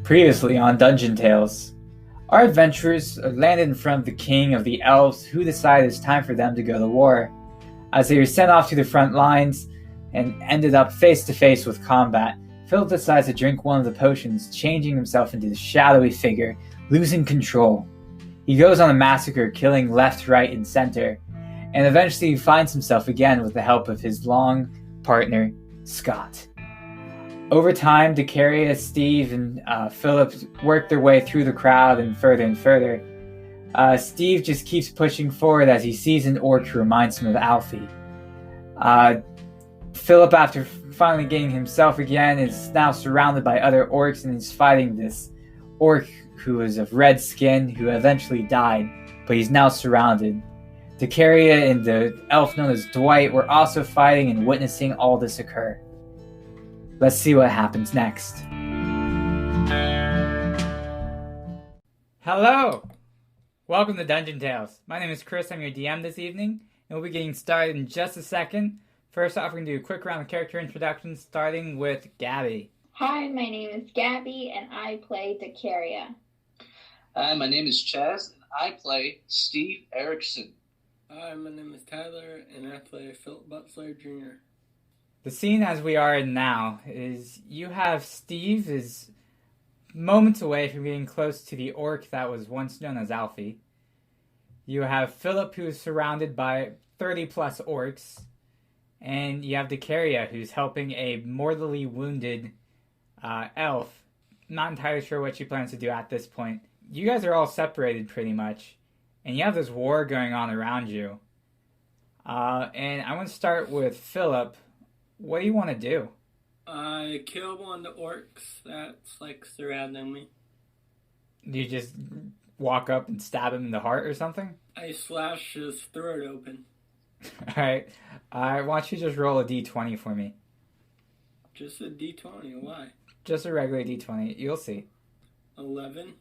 Previously on Dungeon Tales, our adventurers landed in front of the king of the elves, who decided it's time for them to go to war. As they were sent off to the front lines and ended up face to face with combat, Philip decides to drink one of the potions, changing himself into the shadowy figure, losing control. He goes on a massacre, killing left, right, and center, and eventually finds himself again with the help of his long partner, Scott. Over time, Decaria, Steve, and Philip work their way through the crowd and further. Steve just keeps pushing forward as he sees an orc who reminds him of Alfie. Philip, after finally getting himself again, is now surrounded by other orcs and is fighting this orc who is of red skin, who eventually died, but he's now surrounded. Decaria and the elf known as Dwight were also fighting and witnessing all this occur. Let's see what happens next. Hello! Welcome to Dungeon Tales. My name is Chris, I'm your DM this evening, and we'll be getting started in just a second. First off, we're going to do a quick round of character introductions, starting with Gabie. Hi, my name is Gabie, and I play Decaria. Hi, my name is Chaz, and I play Steve Erickson. Hi, my name is Tyler, and I play Philip Butler Jr. The scene as we are in now is you have Steve is moments away from getting close to the orc that was once known as Alfie. You have Philip, who is surrounded by 30 plus orcs, and you have Decaria, who's helping a mortally wounded elf. Not entirely sure what she plans to do at this point. You guys are all separated pretty much, and you have this war going on around you. And I want to start with Philip. What do you want to do? I kill one of the orcs that's surrounding me. Do you just walk up and stab him in the heart or something? I slash his throat open. Alright. Why don't you just roll a d20 for me? Just a d20, why? Just a regular d20, you'll see. 11.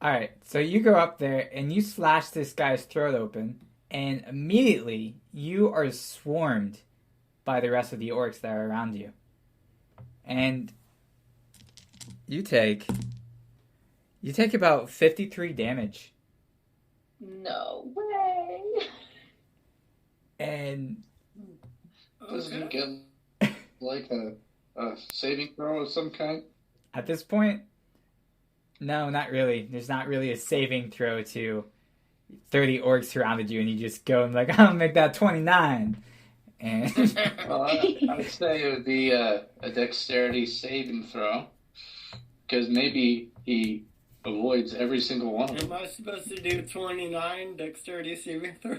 Alright, so you go up there and you slash this guy's throat open, and immediately you are swarmed by the rest of the orcs that are around you. And you take about 53 damage. No way. And Doesn't he get like a saving throw of some kind? at this point, no, not really. There's not really a saving throw to 30 orcs surrounded you, and you just go and I'll make that 29. And I'd say it would be a dexterity saving throw, because maybe he avoids every single one of them. Am I supposed to do 29 dexterity saving throw?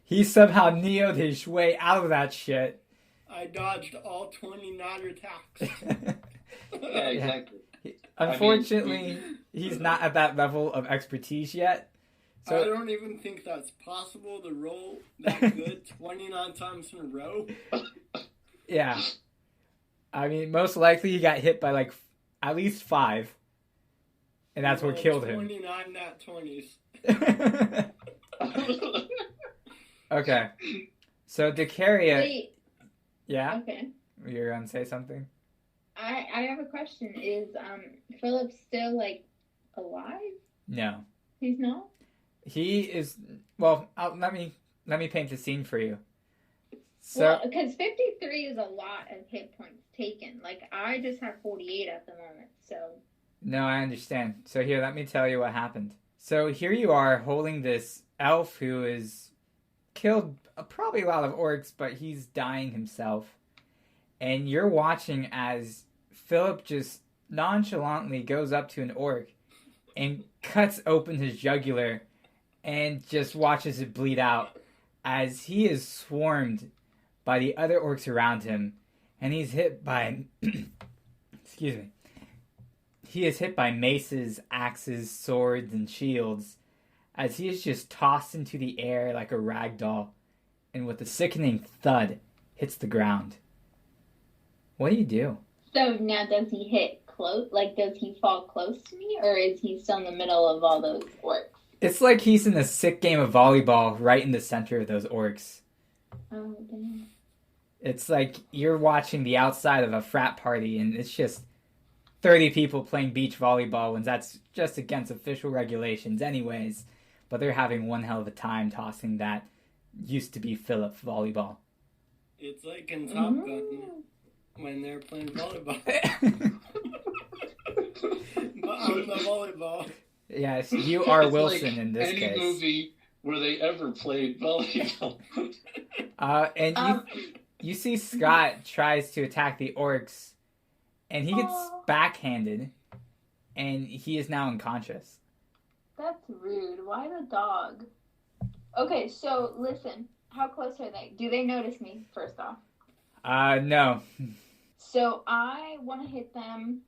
He somehow neoed his way out of that shit. I dodged all 29 attacks. Yeah, exactly. Unfortunately, he's not at that level of expertise yet. So, I don't even think that's possible to roll that good 29 times in a row. Yeah. I mean, most likely he got hit by at least 5. And that's what killed him. 29 nat 20s. Okay. So Decaria... Wait. Yeah? Okay. You're going to say something? I have a question. Is Philip still alive? No. He's not? He is... Well, let me paint the scene for you. So, because 53 is a lot of hit points taken. I just have 48 at the moment, so... No, I understand. So here, let me tell you what happened. So here you are holding this elf who is killed probably a lot of orcs, but he's dying himself. And you're watching as Philip just nonchalantly goes up to an orc and cuts open his jugular and just watches it bleed out as he is swarmed by the other orcs around him, and he's hit by excuse me. He is hit by maces, axes, swords, and shields as he is just tossed into the air like a rag doll, and with a sickening thud hits the ground. What do you do? So now does he hit close? Does he fall close to me, or is he still in the middle of all those orcs? It's like he's in a sick game of volleyball right in the center of those orcs. Oh, damn. It's like you're watching the outside of a frat party, and it's just 30 people playing beach volleyball when that's just against official regulations anyways. But they're having one hell of a time tossing that used to be Philip volleyball. It's like in Top Gun when they're playing volleyball. But I'm the volleyball. Yes, you are It's Wilson like in this any case. movie where they ever played volleyball. And you see Scott tries to attack the orcs, and he gets backhanded, and he is now unconscious. That's rude. Why the dog? Okay, so listen. How close are they? Do they notice me, first off? No. So I want to hit them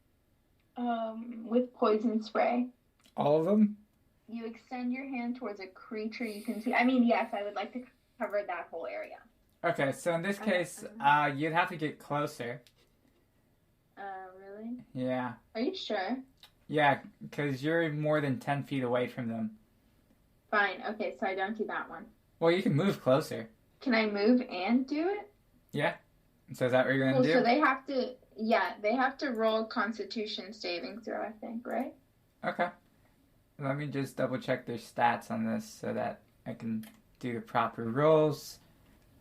with poison spray. All of them? You extend your hand towards a creature you can see. I mean, yes, I would like to cover that whole area. Okay, so in this case, you'd have to get closer. Really? Yeah. Are you sure? Yeah, because you're more than 10 feet away from them. Fine. Okay, so I don't do that one. Well, you can move closer. Can I move and do it? Yeah. So is that what you're going to do? So they have to roll Constitution saving throw, I think, right? Okay. Let me just double check their stats on this so that I can do the proper rolls.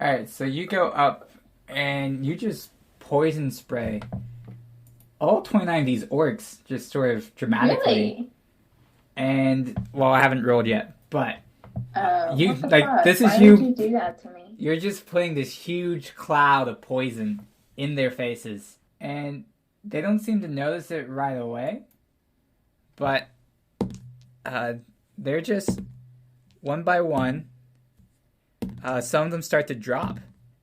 Alright, so you go up and you just poison spray all 29 of these orcs just sort of dramatically. Really? And, well, I haven't rolled yet, but you what the like fuck? this is Why you. would you do that to me? You're just putting this huge cloud of poison in their faces, and they don't seem to notice it right away. But they're just one by one. Some of them start to drop.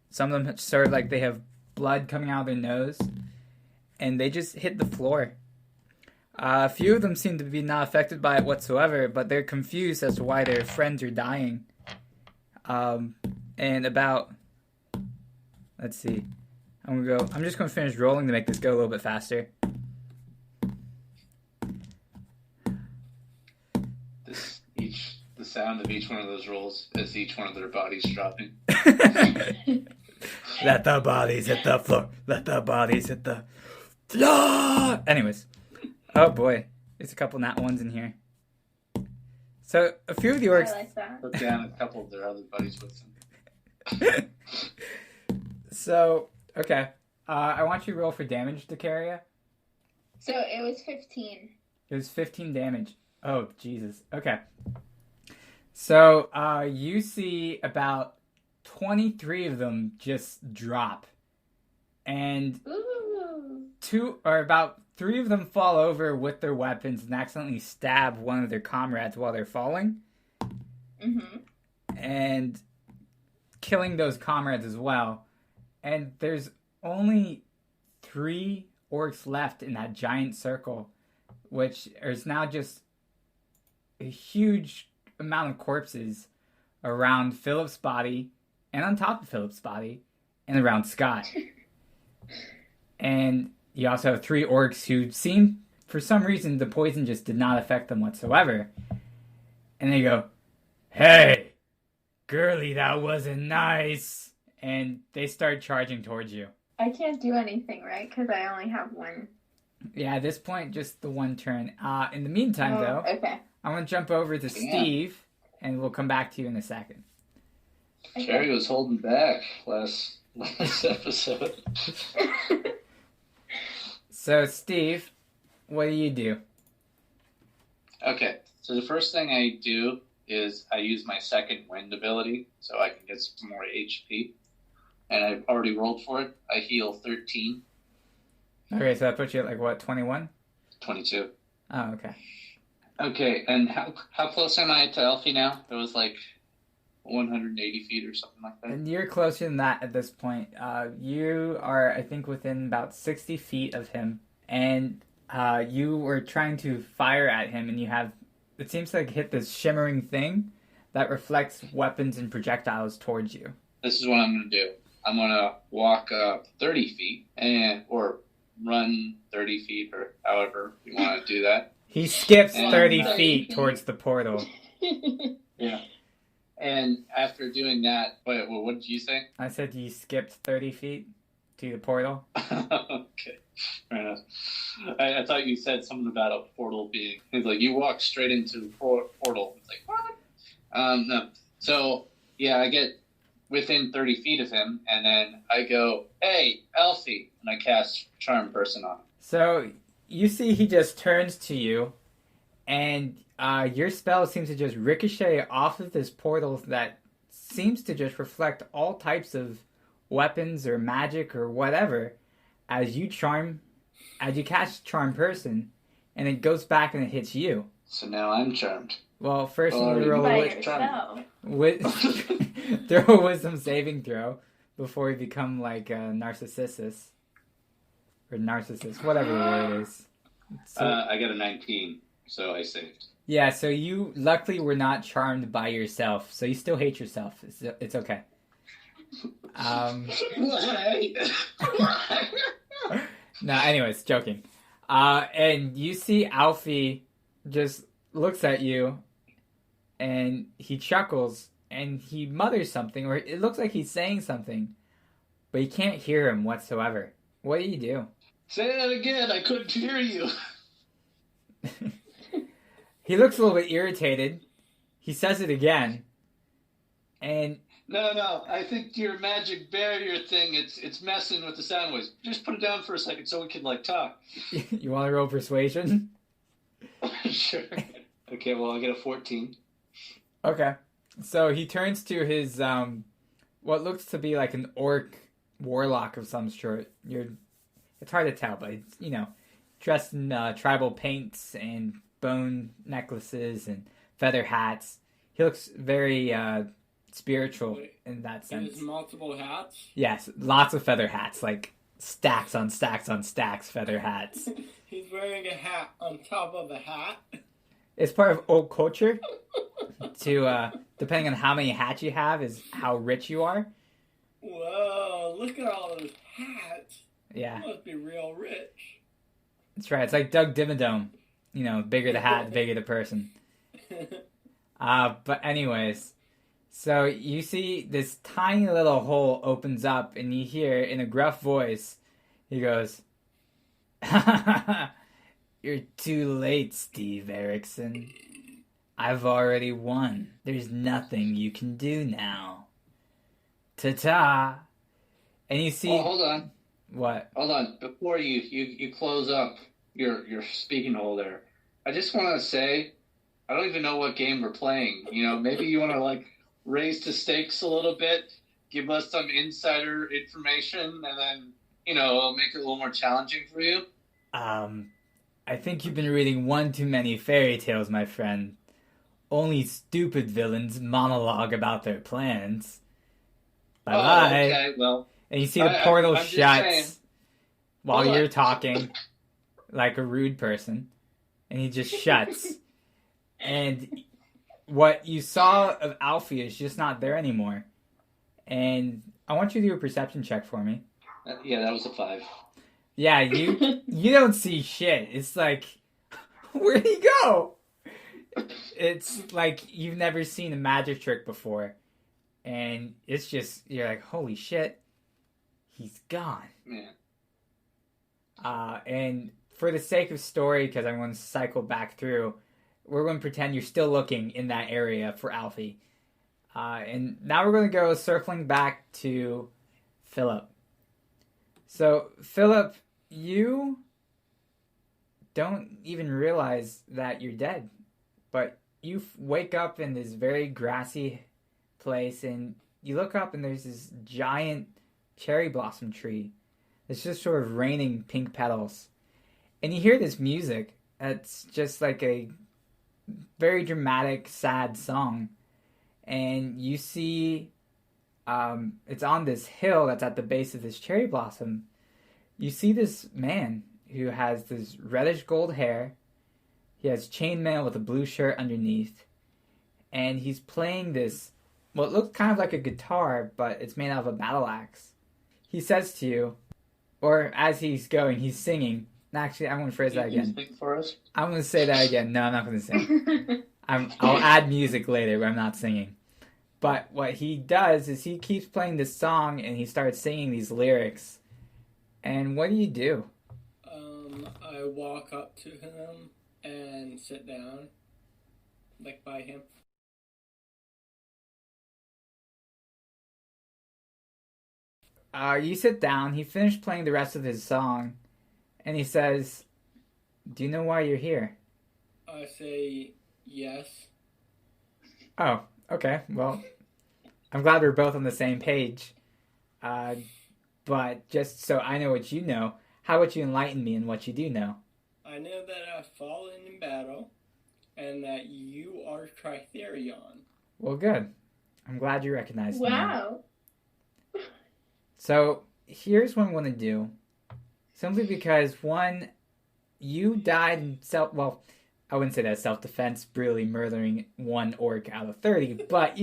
Some of them sort of like they have blood coming out of their nose, and they just hit the floor. A few of them seem to be not affected by it whatsoever, but they're confused as to why their friends are dying. And about, let's see, I'm just gonna finish rolling to make this go a little bit faster. The sound of each one of those rolls is each one of their bodies dropping. Let the bodies hit the floor. Let the bodies hit the floor. Anyways. Oh boy. There's a couple nat ones in here. So, a few of the orcs... I like that. Put down a couple of their other buddies with them. So, okay. I want you to roll for damage, Decaria. So it was 15. It was 15 damage. Oh, Jesus. Okay. So, you see about 23 of them just drop. And about 3 of them fall over with their weapons and accidentally stab one of their comrades while they're falling. Mm-hmm. And killing those comrades as well. And there's only 3 orcs left in that giant circle, which is now just a huge amount of corpses around Philip's body and on top of Philip's body and around Scott. And you also have 3 orcs who seem, for some reason, the poison just did not affect them whatsoever. And they go, "Hey, girly, that wasn't nice." And they start charging towards you. I can't do anything, right? Because I only have one. Yeah, at this point, just the one turn. In the meantime, though, okay. I'm going to jump over to Steve, and we'll come back to you in a second. Okay. Jerry was holding back last episode. So, Steve, what do you do? Okay, so the first thing I do is I use my second wind ability so I can get some more HP. And I've already rolled for it. I heal 13. Okay, so that puts you at, like, what, 21? 22. Oh, okay. Okay, and how close am I to Elfie now? It was like 180 feet or something like that. And you're closer than that at this point. You are, I think, within about 60 feet of him. And you were trying to fire at him, and you have, it seems to like hit this shimmering thing that reflects weapons and projectiles towards you. This is what I'm going to do. I'm going to walk up 30 feet, or run 30 feet, or however you want to do that. He skips And 30 feet towards the portal. Yeah. And after doing that, wait, what did you say? I said you skipped 30 feet to the portal. Okay, fair enough. I thought you said something about a portal being. It's like you walk straight into the portal. It's like what? No. So yeah, I get within 30 feet of him, and then I go, "Hey, Elfie," and I cast Charm Person on him. So you see he just turns to you, and your spell seems to just ricochet off of this portal that seems to just reflect all types of weapons or magic or whatever as you cast Charm Person, and it goes back and it hits you. So now I'm charmed. Well, first you need to roll By a yourself. throw a wisdom saving throw before you become like a narcissist. Or narcissist, whatever the word is. So, I got a 19, so I saved. yeah, so you luckily were not charmed by yourself, so you still hate yourself. It's okay. No, anyways, joking. And you see Alfie just looks at you, and he chuckles, and he mutters something, or it looks like he's saying something, but you can't hear him whatsoever. What do you do? Say that again. I couldn't hear you. He looks a little bit irritated. He says it again, and No. I think your magic barrier thing, it's messing with the sound waves. Just put it down for a second so we can talk. you want to roll persuasion? Sure. Okay, well I get a 14. Okay. So he turns to his what looks to be like an orc warlock of some sort. It's hard to tell, but it's, dressed in tribal paints and bone necklaces and feather hats. He looks very spiritual in that sense. There's multiple hats? Yes, lots of feather hats, like stacks on stacks on stacks feather hats. He's wearing a hat on top of a hat. It's part of old culture to, depending on how many hats you have, is how rich you are. Whoa, look at all those hats. Yeah. You must be real rich. That's right. It's like Doug Dimmadome. Bigger the hat, the bigger the person. But anyways, so you see this tiny little hole opens up, and you hear in a gruff voice, he goes, "You're too late, Steve Erickson. I've already won. There's nothing you can do now. Ta-ta." And you see... Oh, hold on. What? Hold on. Before you close up your speaking hole there, I just want to say, I don't even know what game we're playing. Maybe you want to raise the stakes a little bit, give us some insider information, and then I'll make it a little more challenging for you. I think you've been reading one too many fairy tales, my friend. Only stupid villains monologue about their plans. Bye-bye. Oh, okay, well... And you see the portal I'm shuts while Hold on. you're talking like a rude person. And he just shuts. And what you saw of Alfie is just not there anymore. And I want you to do a perception check for me. Yeah, that was a 5. Yeah, you don't see shit. It's like, where'd he go? It's like you've never seen a magic trick before. And it's just, you're like, holy shit. He's gone. Yeah. And for the sake of story, because I'm going to cycle back through, we're going to pretend you're still looking in that area for Alfie. And now we're going to go circling back to Philip. So, Philip, you don't even realize that you're dead. But you wake up in this very grassy place, and you look up and there's this giant cherry blossom tree. It's just sort of raining pink petals. And you hear this music that's just like a very dramatic, sad song. And you see it's on this hill that's at the base of this cherry blossom. You see this man who has this reddish gold hair. He has chainmail with a blue shirt underneath. And he's playing this, what looks kind of like a guitar, but it's made out of a battle axe. He says to you, or as he's going, he's singing. Actually, I'm going to phrase that again. Sing for us? I'm going to say that again. No, I'm not going to sing. I'll add music later, but I'm not singing. But what he does is he keeps playing this song and he starts singing these lyrics. And what do? I walk up to him and sit down, like by him. You sit down. He finished playing the rest of his song, and he says, "Do you know why you're here?" I say yes. Oh, okay. Well, I'm glad we're both on the same page. But just so I know what you know, how would you enlighten me in what you do know? I know that I've fallen in battle, and that you are Tritherion. Well, good. I'm glad you recognize me. Wow. So here's what I want to do. Simply because, one, you died in well, I wouldn't say that self-defense, brutally murdering one orc out of 30, but,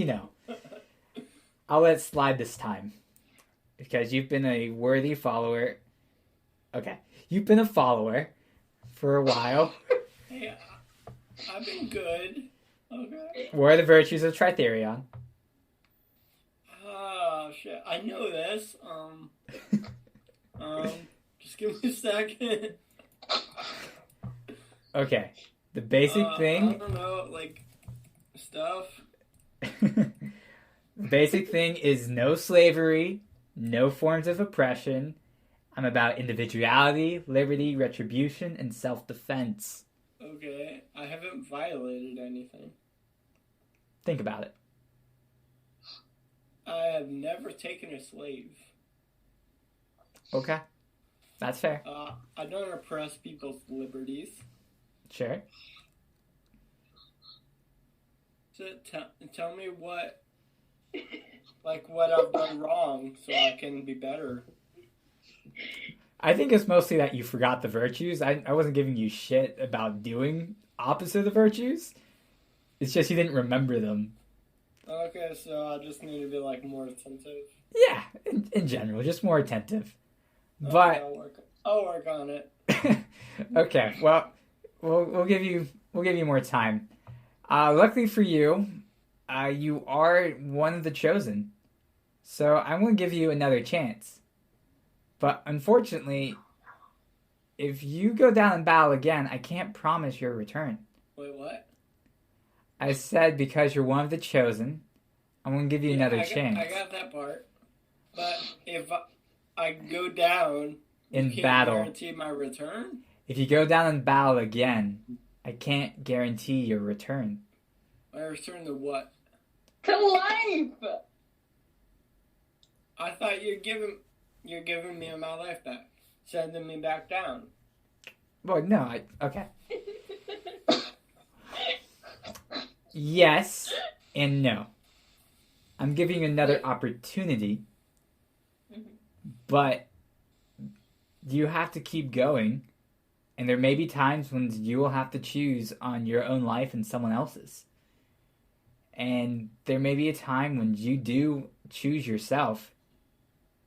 I'll let it slide this time. Because you've been a worthy follower. Okay. You've been a follower for a while. Hey, I've been good. Okay. What are the virtues of Tritherion? Oh, shit. I know this. Just give me a second. Okay. The basic thing... I don't know, like, stuff. The basic thing is no slavery, no forms of oppression. I'm about individuality, liberty, retribution, and self-defense. Okay. I haven't violated anything. Think about it. I have never taken a slave. Okay. That's fair. I don't oppress people's liberties. Sure. So tell me what I've done wrong so I can be better. I think it's mostly that you forgot the virtues. I wasn't giving you shit about doing opposite of the virtues. It's just you didn't remember them. Okay, so I just need to be, like, more attentive. Yeah, in general, just more attentive. Okay, But I'll work on it. okay, well, we'll give you more time. Luckily for you, you are one of the chosen, so I'm going to give you another chance. But unfortunately, if you go down in battle again, I can't promise your return. Wait, what? I said because you're one of the chosen, I'm going to give you another chance. I got that part. But if I go down in you can't battle, guarantee my return? If you go down in battle again, I can't guarantee your return. My return to what? To life! I thought you're giving me my life back. Sending me back down. Well, no, okay. Yes and no. I'm giving you another opportunity, but you have to keep going, and there may be times when you will have to choose on your own life and someone else's. And there may be a time when you do choose yourself,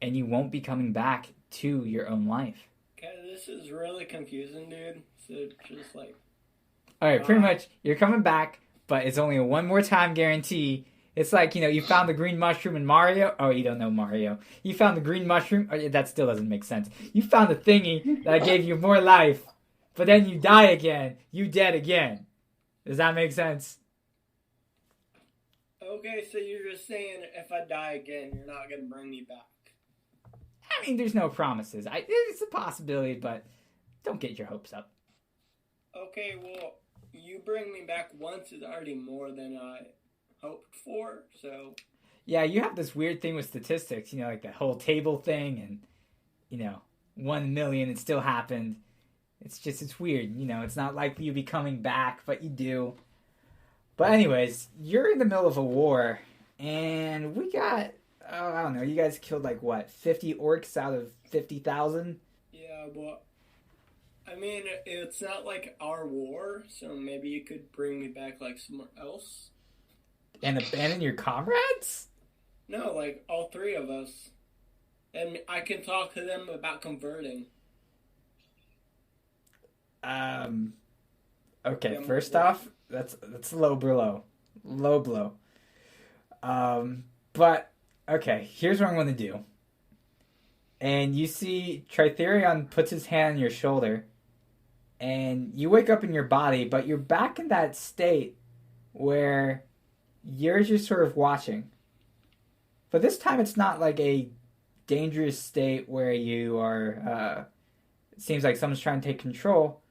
and you won't be coming back to your own life. Okay, this is really confusing, dude. So just like... Alright, pretty much, you're coming back, but it's only a one more time guarantee. It's like, you found the green mushroom in Mario. Oh, you don't know Mario. You found the green mushroom. Oh, that still doesn't make sense. You found the thingy that gave you more life, but then you die again. You dead again. Does that make sense? Okay, so you're just saying if I die again, you're not going to bring me back. I mean, there's no promises. It's a possibility, but don't get your hopes up. Okay, well, you bring me back once is already more than I hoped for, so... Yeah, you have this weird thing with statistics, like that whole table thing, and, 1 million, it still happened. It's weird, it's not likely you'll be coming back, but you do. But anyways, you're in the middle of a war, and we got, I don't know, you guys killed 50 orcs out of 50,000? Yeah, but, I mean, it's not like our war, so maybe you could bring me back, somewhere else. And abandon your comrades? No, all three of us. And I can talk to them about converting. Okay, first off, that's low blow. Low blow. But, okay, here's what I'm going to do. And you see Tritherion puts his hand on your shoulder, and you wake up in your body, but you're back in that state where you're just sort of watching. But this time it's not like a dangerous state where you are, it seems like someone's trying to take control,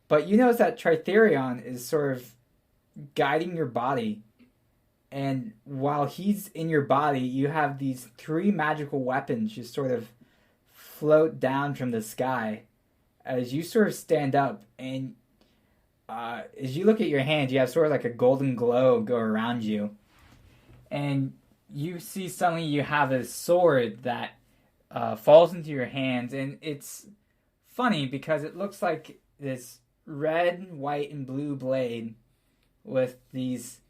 but you notice that Tritherion is sort of guiding your body, and while he's in your body, you have these 3 magical weapons just sort of float down from the sky as you sort of stand up, and as you look at your hand, you have sort of like a golden glow go around you, and you see suddenly you have a sword that falls into your hands, and it's funny because it looks like this red, white, and blue blade with this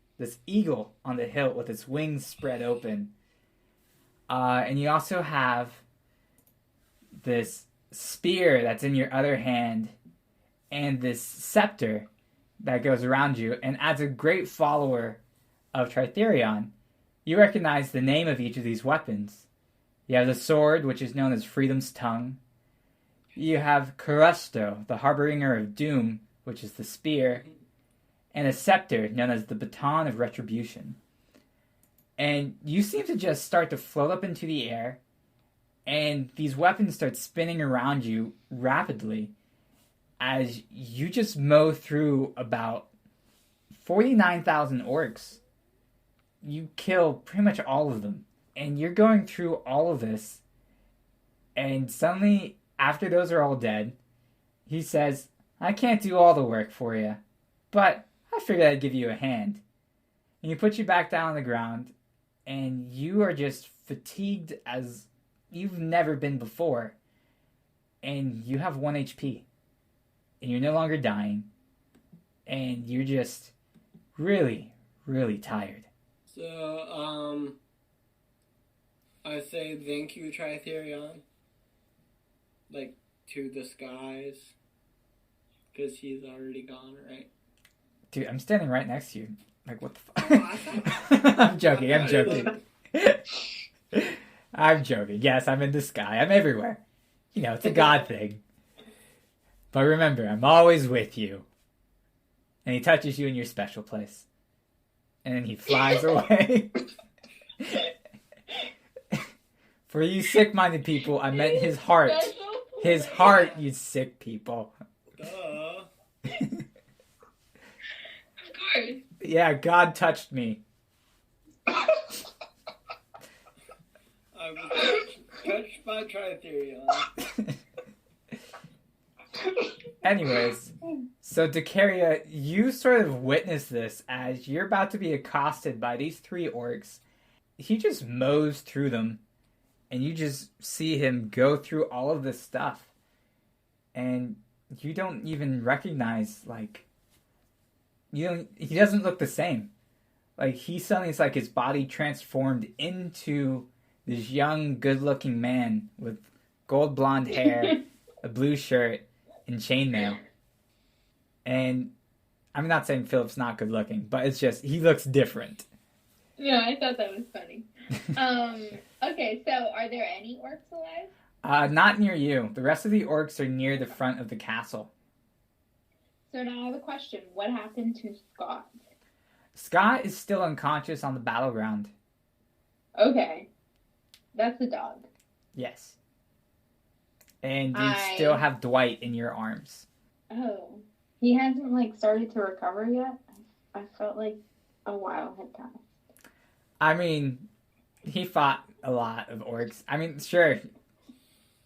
eagle on the hilt with its wings spread open. And you also have this spear that's in your other hand and this scepter that goes around you. And as a great follower of Tritherion, you recognize the name of each of these weapons. You have the sword, which is known as Freedom's Tongue. You have Carusto, the Harbinger of Doom, which is the spear. And a scepter known as the Baton of Retribution. And you seem to just start to float up into the air, and these weapons start spinning around you rapidly as you just mow through about 49,000 orcs. You kill pretty much all of them, and you're going through all of this, and suddenly, after those are all dead, he says, "I can't do all the work for you, but I figured I'd give you a hand." And he puts you back down on the ground, and you are just fatigued as you've never been before. And you have 1 HP. And you're no longer dying. And you're just really, really tired. So, I say thank you, Tritherion. Like, to the skies. Because he's already gone, right? Dude, I'm standing right next to you. Like, what the fuck? I'm joking. I'm joking. Yes, I'm in the sky. I'm everywhere. You know, it's a God thing. But remember, I'm always with you. And he touches you in your special place. And then he flies away. For you sick-minded people, I meant his heart. His heart, you sick people. Yeah, God touched me. I was touched by Tritherion. Anyways, so Dacaria, you sort of witness this as you're about to be accosted by these 3 orcs. He just mows through them, and you just see him go through all of this stuff. And you don't even recognize, like, he doesn't look the same. Like, he suddenly, it's like his body transformed into this young, good-looking man with gold blonde hair, a blue shirt, and chainmail. And I'm not saying Philip's not good-looking, but it's just, he looks different. Yeah, I thought that was funny. Okay, so are there any orcs alive? Not near you. The rest of the orcs are near the front of the castle. So now I have a question. What happened to Scott? Scott is still unconscious on the battleground. Okay. That's the dog. Yes. And you still have Dwight in your arms. Oh. He hasn't, like, started to recover yet? I felt like a while had passed. I mean, he fought a lot of orcs. I mean, sure,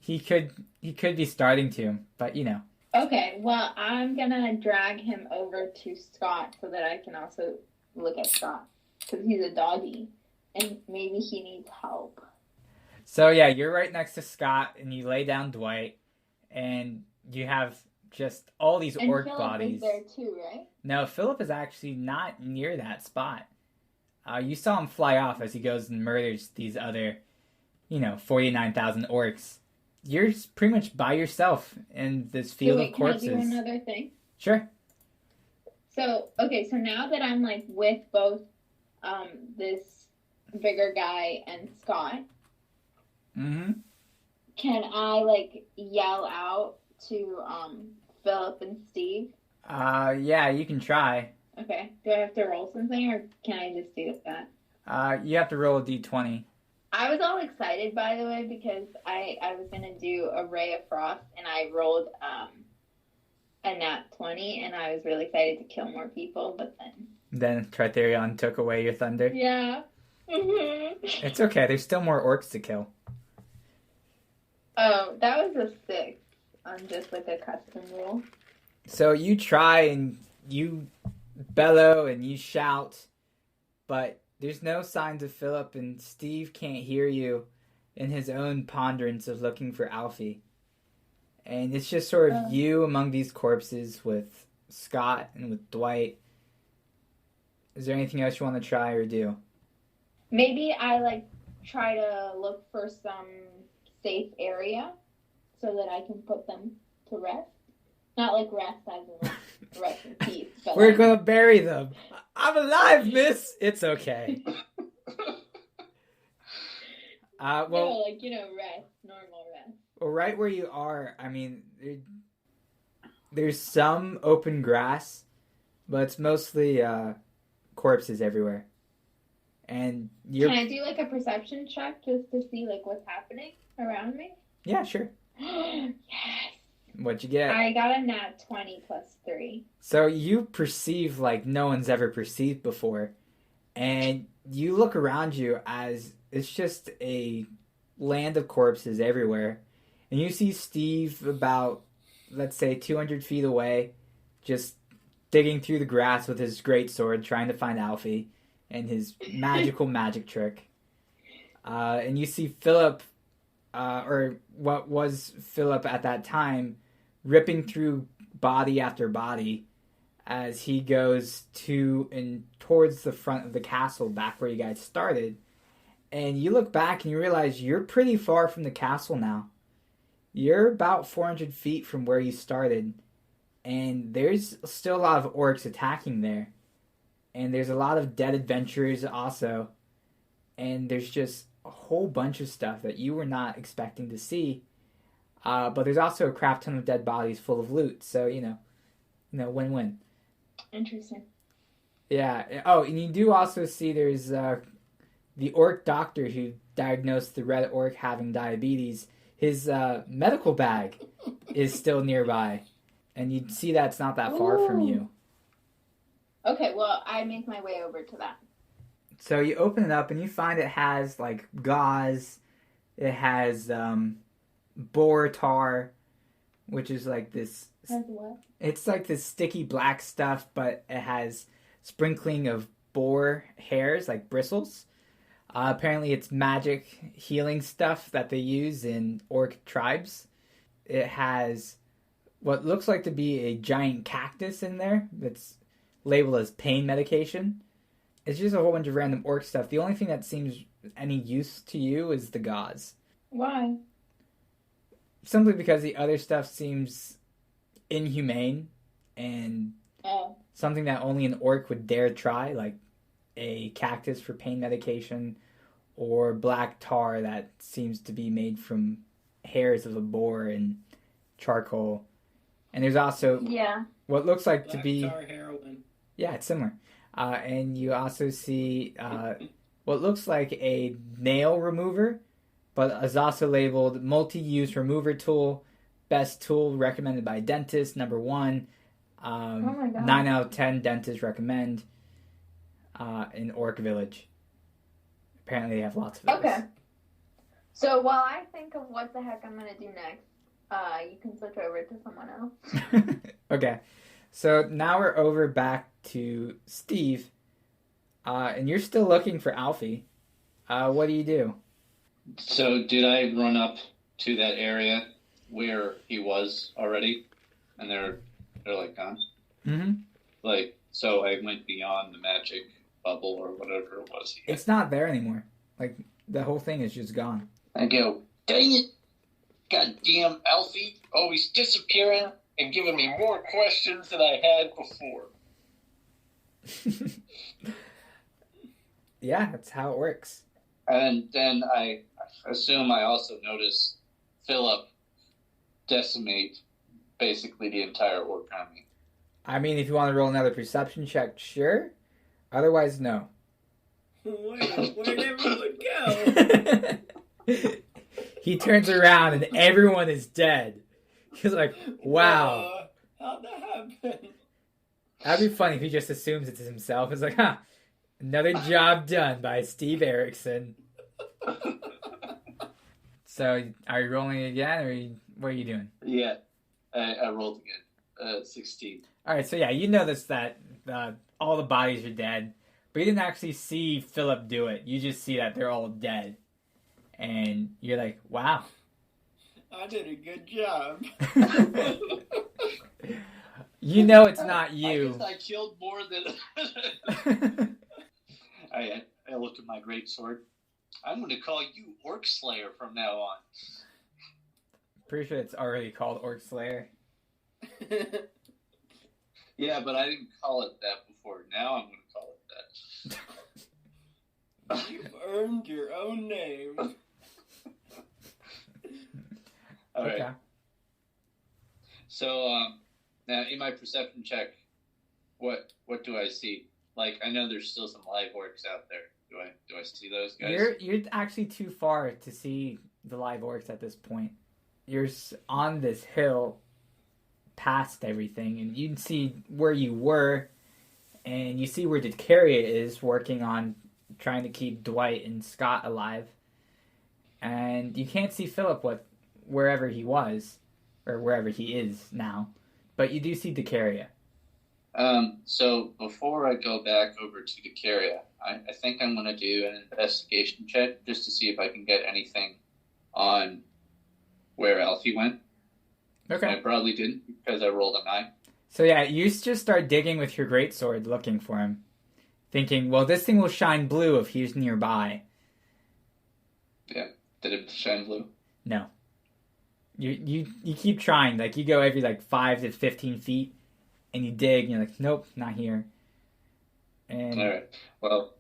he could be starting to, but you know. Okay, well, I'm gonna drag him over to Scott so that I can also look at Scott. Because he's a doggy, and maybe he needs help. So yeah, you're right next to Scott, and you lay down Dwight, and you have just all these orc Phillip bodies. Is there too, right? No, Philip is actually not near that spot. You saw him fly off as he goes and murders these other, 49,000 orcs. You're pretty much by yourself in this field of corpses. Can I do another thing? Sure. So, okay, so now that I'm, like, with both this bigger guy and Scott, Mm-hmm. can I yell out to Philip and Steve? Yeah, you can try. Okay. Do I have to roll something, or can I just do that? You have to roll a d20. I was all excited, by the way, because I was gonna do a Ray of Frost, and I rolled a nat 20, and I was really excited to kill more people, but Then Tritherion took away your thunder. yeah. It's okay. There's still more orcs to kill. Oh, that was a 6 on just a custom rule. So you try and you bellow and you shout, but there's no signs of Philip, and Steve can't hear you in his own ponderance of looking for Alfie. And it's just sort of you among these corpses with Scott and with Dwight. Is there anything else you want to try or do? Maybe I try to look for some safe area so that I can put them to rest. Not rest as in rest in peace. But We're gonna bury them. I'm alive, miss. It's okay. no, rest, normal rest. Well, right where you are, I mean, there's some open grass, but it's mostly corpses everywhere. And Can I do a perception check just to see what's happening around me? Yeah, sure. Yes. What'd you get? I got a nat 20 plus 3. So you perceive like no one's ever perceived before, and you look around you as it's just a land of corpses everywhere, and you see Steve about, let's say, 200 feet away, just digging through the grass with his greatsword, trying to find Alfie and his magical magic trick. And you see Philip, or what was Philip at that time, ripping through body after body as he goes to and towards the front of the castle, back where you guys started. And you look back and you realize you're pretty far from the castle now. You're about 400 feet from where you started, and there's still a lot of orcs attacking there. And there's a lot of dead adventurers also. And there's just a whole bunch of stuff that you were not expecting to see. But there's also a crap ton of dead bodies full of loot. So, win-win. Interesting. Yeah. Oh, and you do also see there's the orc doctor who diagnosed the red orc having diabetes. His medical bag is still nearby. And you see that's not that far from you. Okay, well, I make my way over to that. So you open it up and you find it has gauze. It has boar tar, which is this. Has what? It's this sticky black stuff, but it has sprinkling of boar hairs, bristles. Apparently, it's magic healing stuff that they use in orc tribes. It has what looks like to be a giant cactus in there that's labeled as pain medication. It's just a whole bunch of random orc stuff. The only thing that seems any use to you is the gauze. Why? Simply because the other stuff seems inhumane and something that only an orc would dare try, like a cactus for pain medication or black tar that seems to be made from hairs of a boar and charcoal. And there's also what looks like black to be... tar heroin. Yeah, it's similar. And you also see what looks like a nail remover, but is also labeled multi-use remover tool, best tool recommended by dentist, number 1. Oh my God. 9 out of 10 dentists recommend in Orc Village. Apparently they have lots of those. Okay. So while I think of what the heck I'm going to do next, you can switch over to someone else. Okay. So now we're over back to Steve, and you're still looking for Alfie. What do you do? So did I run up to that area where he was already, and they're gone? Mm-hmm. So I went beyond the magic bubble or whatever it was. It's not there anymore. The whole thing is just gone. I go, dang it, goddamn Alfie, always disappearing and giving me more questions than I had before. Yeah, that's how it works. And then I assume I also notice Philip decimate basically the entire orc army. I mean, if you want to roll another perception check, sure. Otherwise, no. Where'd everyone go? He turns around and everyone is dead. He's like, wow. How'd that happen? That'd be funny if he just assumes it's himself. It's like, another job done by Steve Erickson. So, are you rolling again, or what are you doing? Yeah, I rolled again. 16. All right, so yeah, you notice that all the bodies are dead, but you didn't actually see Philip do it. You just see that they're all dead. And you're like, wow. I did a good job. You know it's not you. I guess I killed more than... I looked at my great sword. I'm going to call you Orc Slayer from now on. Pretty sure it's already called Orc Slayer. Yeah, but I didn't call it that before. Now I'm going to call it that. You've earned your own name. All right. Okay. So now in my perception check, what do I see? Like, I know there's still some live orcs out there. Do I see those guys? You're actually too far to see the live orcs at this point. You're on this hill past everything, and you can see where you were, and you see where Decaria is working on trying to keep Dwight and Scott alive. And you can't see Philip wherever he was, or wherever he is now. But you do see Decaria. So before I go back over to Decaria, I think I'm going to do an investigation check just to see if I can get anything on where Alfie went. Okay. I probably didn't because I rolled a 9. So yeah, you just start digging with your greatsword looking for him. Thinking, well, this thing will shine blue if he's nearby. Yeah. Did it shine blue? No. You keep trying. Like, you go every, 5 to 15 feet, and you dig, and you're like, nope, not here. And all right. Well,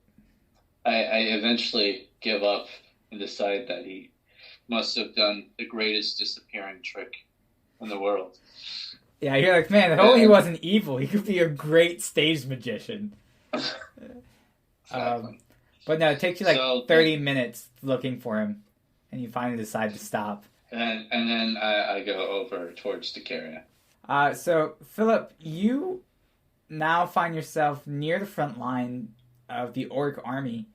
I eventually give up and decide that he must have done the greatest disappearing trick in the world. yeah, you're like, man, if only he wasn't evil, he could be a great stage magician. Exactly. But no, it takes you 30 minutes looking for him, and you finally decide to stop. And then I go over towards Decaria. So, Philip, you now find yourself near the front line of the orc army,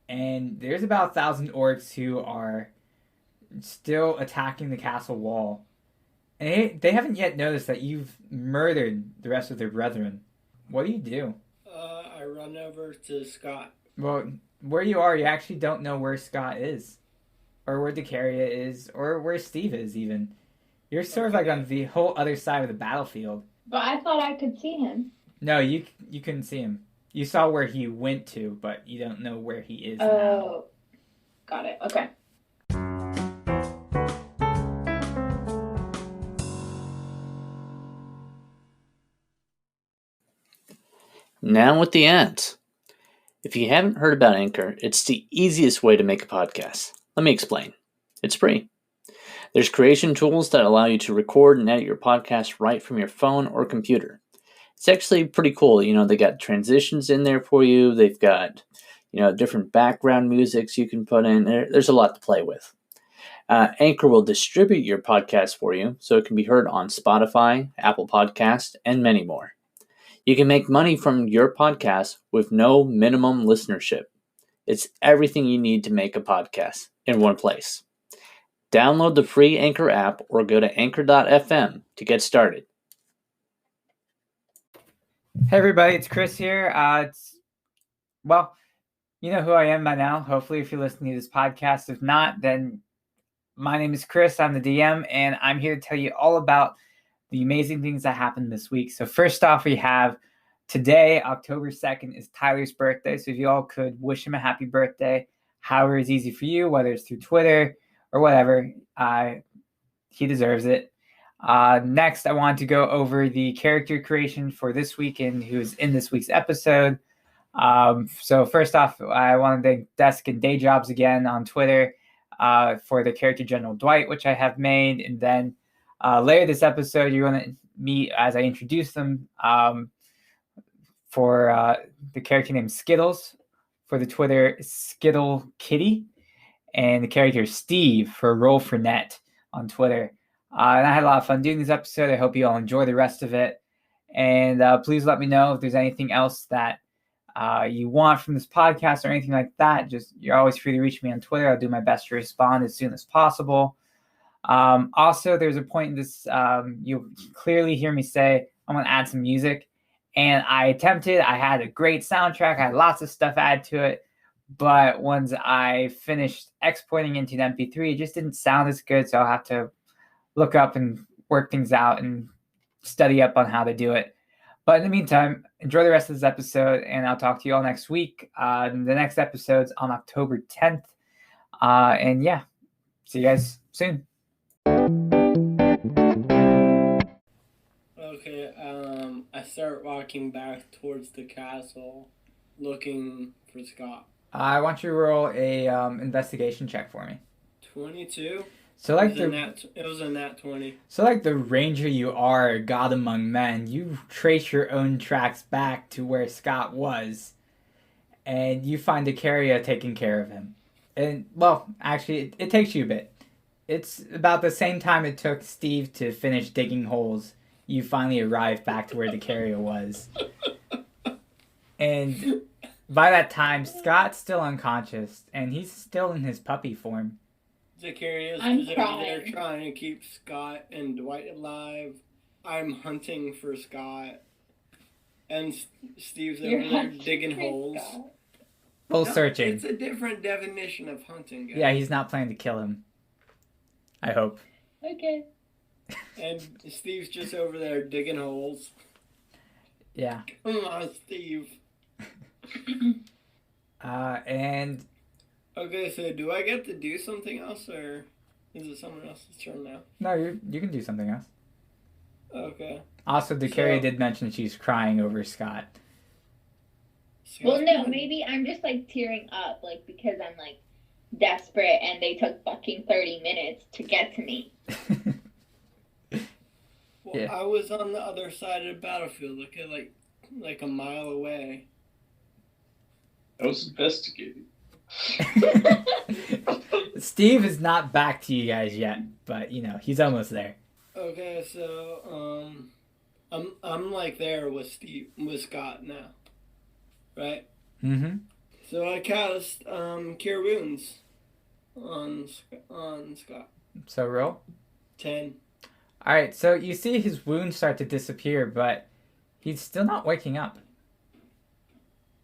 and there's about 1,000 orcs who are still attacking the castle wall. And they haven't yet noticed that you've murdered the rest of their brethren. What do you do? I run over to Scott. Well, where you are, you actually don't know where Scott is, or where Decaria is, or where Steve is even. You're sort of on the whole other side of the battlefield. But I thought I could see him. No, you couldn't see him. You saw where he went to, but you don't know where he is now. Oh, got it. Okay. Now with the ads. If you haven't heard about Anchor, it's the easiest way to make a podcast. Let me explain. It's free. There's creation tools that allow you to record and edit your podcast right from your phone or computer. It's actually pretty cool. They got transitions in there for you. They've got, different background musics you can put in. There's a lot to play with. Anchor will distribute your podcast for you so it can be heard on Spotify, Apple Podcast, and many more. You can make money from your podcast with no minimum listenership. It's everything you need to make a podcast in one place. Download the free Anchor app or go to anchor.fm to get started. Hey everybody, it's Chris here. You know who I am by now, hopefully, if you're listening to this podcast. If not, then my name is Chris. I'm the DM, and I'm here to tell you all about the amazing things that happened this week. So first off, we have today, October 2nd, is Tyler's birthday. So if you all could wish him a happy birthday, however is easy for you, whether it's through Twitter or whatever, he deserves it. Next, I want to go over the character creation for this week and who's in this week's episode. So first off, I want to thank Desk and Day Jobs again on Twitter for the character General Dwight, which I have made. And then later this episode, you're going to meet as I introduce them for the character named Skittles for the Twitter Skittle Kitty, and the character Steve for Roll for Net on Twitter. And I had a lot of fun doing this episode. I hope you all enjoy the rest of it. And please let me know if there's anything else that you want from this podcast or anything like that. Just you're always free to reach me on Twitter. I'll do my best to respond as soon as possible. Also, there's a point in this you clearly hear me say I'm going to add some music. And I attempted. I had a great soundtrack. I had lots of stuff added to it. But once I finished exporting into an MP3, it just didn't sound as good. So I'll have to look up and work things out and study up on how to do it. But in the meantime, enjoy the rest of this episode, and I'll talk to you all next week. The next episode's on October 10th. And yeah, see you guys soon. Okay, I start walking back towards the castle, looking for Scott. I want you to roll a investigation check for me. 22? So like it was a nat 20. So like the ranger you are, God among men, you trace your own tracks back to where Scott was, and you find Icaria taking care of him. And well, actually, it takes you a bit. It's about the same time it took Steve to finish digging holes. You finally arrive back to where Icaria was, and by that time, Scott's still unconscious, and he's still in his puppy form. Zacarias I'm is over crying. there trying to keep Scott and Dwight alive. I'm hunting for Scott. And Steve's over there digging holes. Full searching. It's a different definition of hunting, guys. Yeah, he's not planning to kill him. I hope. Okay. And Steve's just over there digging holes. Yeah. Come on, Steve. And... Okay, so do I get to do something else, or is it someone else's turn now? No, you can do something else. Okay. Also, Icaria did mention she's crying over Scott. Well, no, maybe I'm just like tearing up, like because I'm like desperate, and they took fucking 30 minutes to get to me. Well, Yeah. I was on the other side of the battlefield, like a mile away. I was investigating. Steve is not back to you guys yet, but you know he's almost there. Okay, so I'm like there with Scott now, right? Mm-hmm. So I cast Cure Wounds on Scott. So roll. 10. All right. So you see his wounds start to disappear, but he's still not waking up.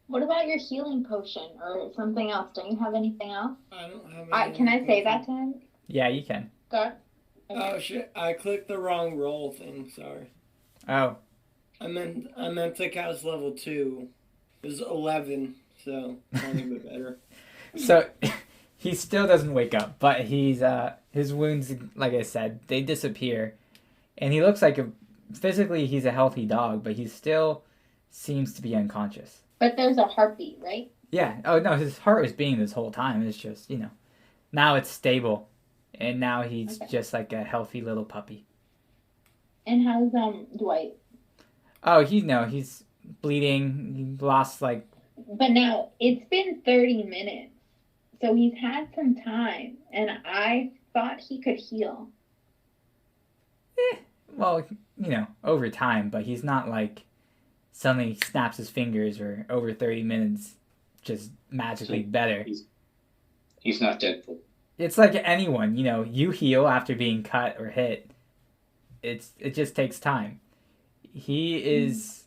What about your healing potion or something else? Don't you have anything else? I don't have any. Can I say that to him? Yeah, you can. Go. Oh shit! I clicked the wrong roll thing. Sorry. Oh. I meant to cast level 2. It was 11, so only a bit better. So he still doesn't wake up, but he's his wounds, like I said, they disappear, and he looks like physically he's a healthy dog, but he still seems to be unconscious. But there's a heartbeat, right? Yeah. Oh no, his heart was beating this whole time. It's just now it's stable, and now he's just like a healthy little puppy. And how's Dwight? Oh, he's bleeding. He lost like. But now it's been 30 minutes, so he's had some time, and I thought he could heal. Well, over time, but he's not like suddenly snaps his fingers or over 30 minutes just magically better. He's not Deadpool. It's like anyone, you heal after being cut or hit. It just takes time. He is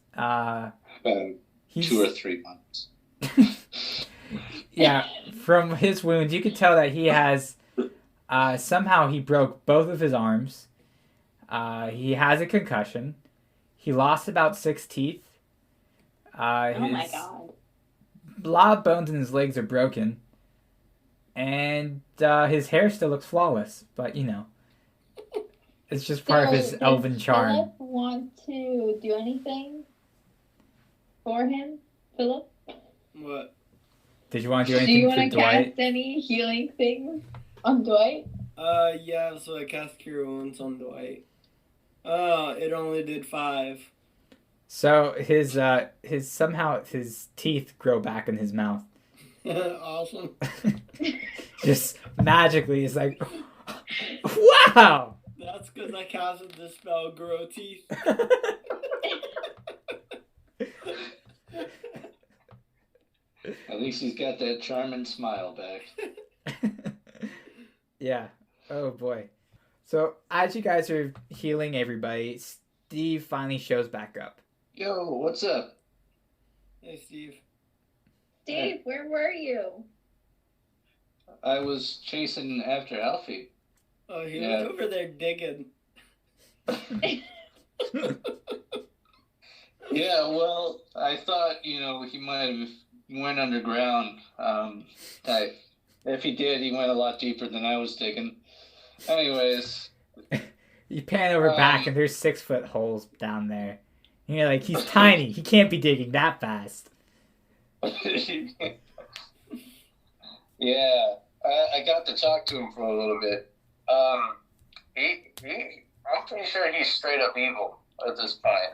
he's, 2 or 3 months. Yeah, from his wounds you could tell that he has somehow he broke both of his arms. He has a concussion. He lost about 6 teeth. Oh my god. A lot of bones in his legs are broken. And his hair still looks flawless, but it's just part of his elven charm. Philip want to do anything for him? Philip? What? Did you want to do Do you anything for want to Dwight? cast any healing things on Dwight? Yeah, so I cast Cure Wounds on Dwight. It only did 5. So his somehow his teeth grow back in his mouth. Awesome. Just magically, it's like, wow. That's because I casted the spell Grow Teeth. At least he's got that charming smile back. Yeah. Oh boy. So as you guys are healing everybody, Steve finally shows back up. Yo, what's up? Hey, Steve. Steve, where were you? I was chasing after Alfie. Oh, he Yeah. was over there digging. Yeah, well, I thought, he might have went underground. If he did, he went a lot deeper than I was digging. Anyways. You pan over back and there's 6-foot holes down there. And you're like, he's tiny. He can't be digging that fast. Yeah, I got to talk to him for a little bit. I'm pretty sure he's straight up evil at this point.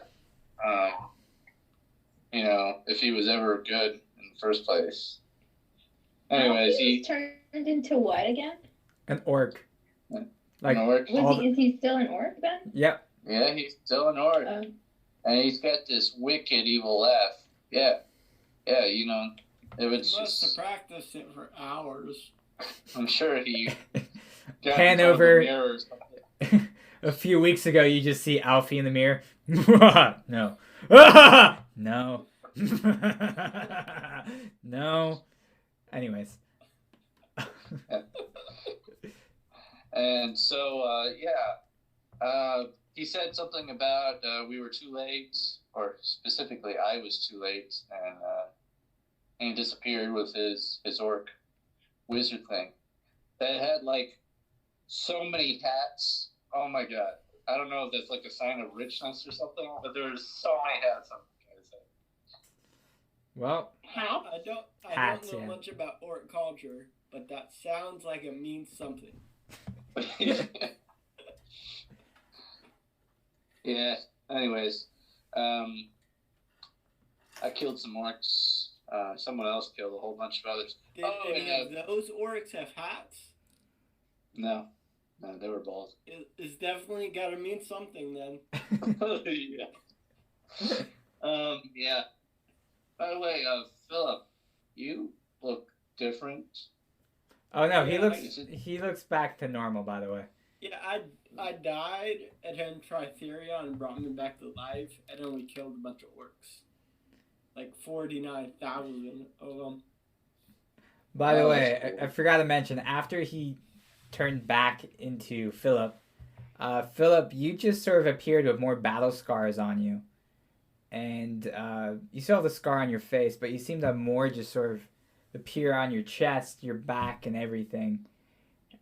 If he was ever good in the first place. Anyways, he was turned into what again? An orc. Like, an orc? Is he still an orc then? Yep. Yeah, he's still an orc. And he's got this wicked evil laugh. Yeah, it was He must have just... practiced it for hours. I'm sure he... got Pan in front of over. a mirror or something. A few weeks ago, you just see Alfie in the mirror. No. No. No. Anyways. And so, he said something about we were too late, or specifically I was too late, and he disappeared with his orc wizard thing that had like so many hats. Oh my god. I don't know if that's like a sign of richness or something, but there was so many hats on the guy's head. Well, Hats? I don't know much about orc culture, but that sounds like it means something. Yeah. Anyways, I killed some orcs. Someone else killed a whole bunch of others. Did any of those orcs have hats? No, they were bald. It's definitely got to mean something then. Yeah. Yeah. By the way, Philip, you look different. oh no, Yeah, he looks back to normal, by the way. Yeah, I died and then Tritherion and brought me back to life, and then we killed a bunch of orcs. Like 49,000 of them. By the Oh, way, that's cool. I forgot to mention, after he turned back into Philip, Philip, you just sort of appeared with more battle scars on you. And you still have the scar on your face, but you seem to have more just sort of appear on your chest, your back, and everything.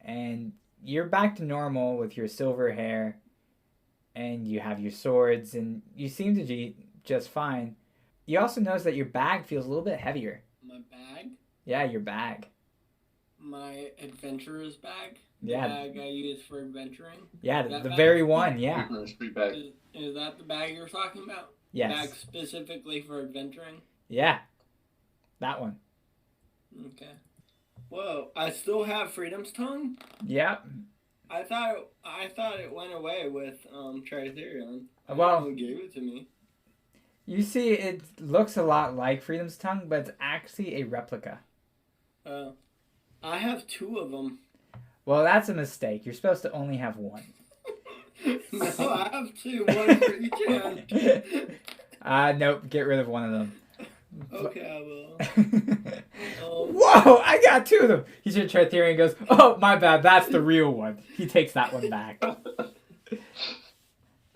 And you're back to normal with your silver hair, and you have your swords, and you seem to be just fine. You also notice that your bag feels a little bit heavier. My bag? Yeah, your bag. My adventurer's bag? Yeah. The bag I use for adventuring? Yeah, That the bag? very one, yeah. That's pretty bad. Is that the bag you're talking about? Yes. Bag specifically for adventuring? Yeah. That one. Okay. Whoa, I still have Freedom's Tongue? Yeah. I thought it went away with Tritherion. Well- Who gave it to me? You see, it looks a lot like Freedom's Tongue, but it's actually a replica. I have 2 of them. Well, that's a mistake. You're supposed to only have one. No, I have 2, one for each hand. Nope. Get rid of one of them. Okay, I will. Whoa! I got 2 of them. He should try theory and goes, "Oh, my bad. That's the real one." He takes that one back.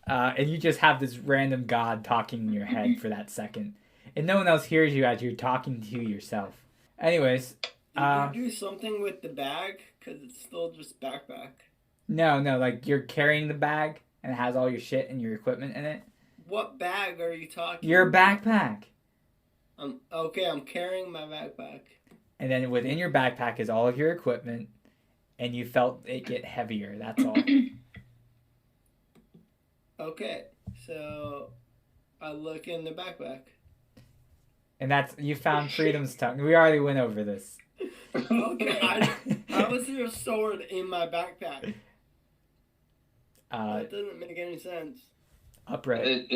And you just have this random god talking in your head for that second, and no one else hears you as you're talking to yourself. Anyways, Did you do something with the bag? Because it's still just backpack. no, like you're carrying the bag and it has all your shit and your equipment in it. What bag are you talking Your about? backpack. Okay, I'm carrying my backpack. And then within your backpack is all of your equipment, and you felt it get heavier. That's all. Okay, so I look in the backpack. And that's you found Freedom's tongue. We already went over this. Okay, how was there a sword in my backpack? That doesn't make any sense. Upright. It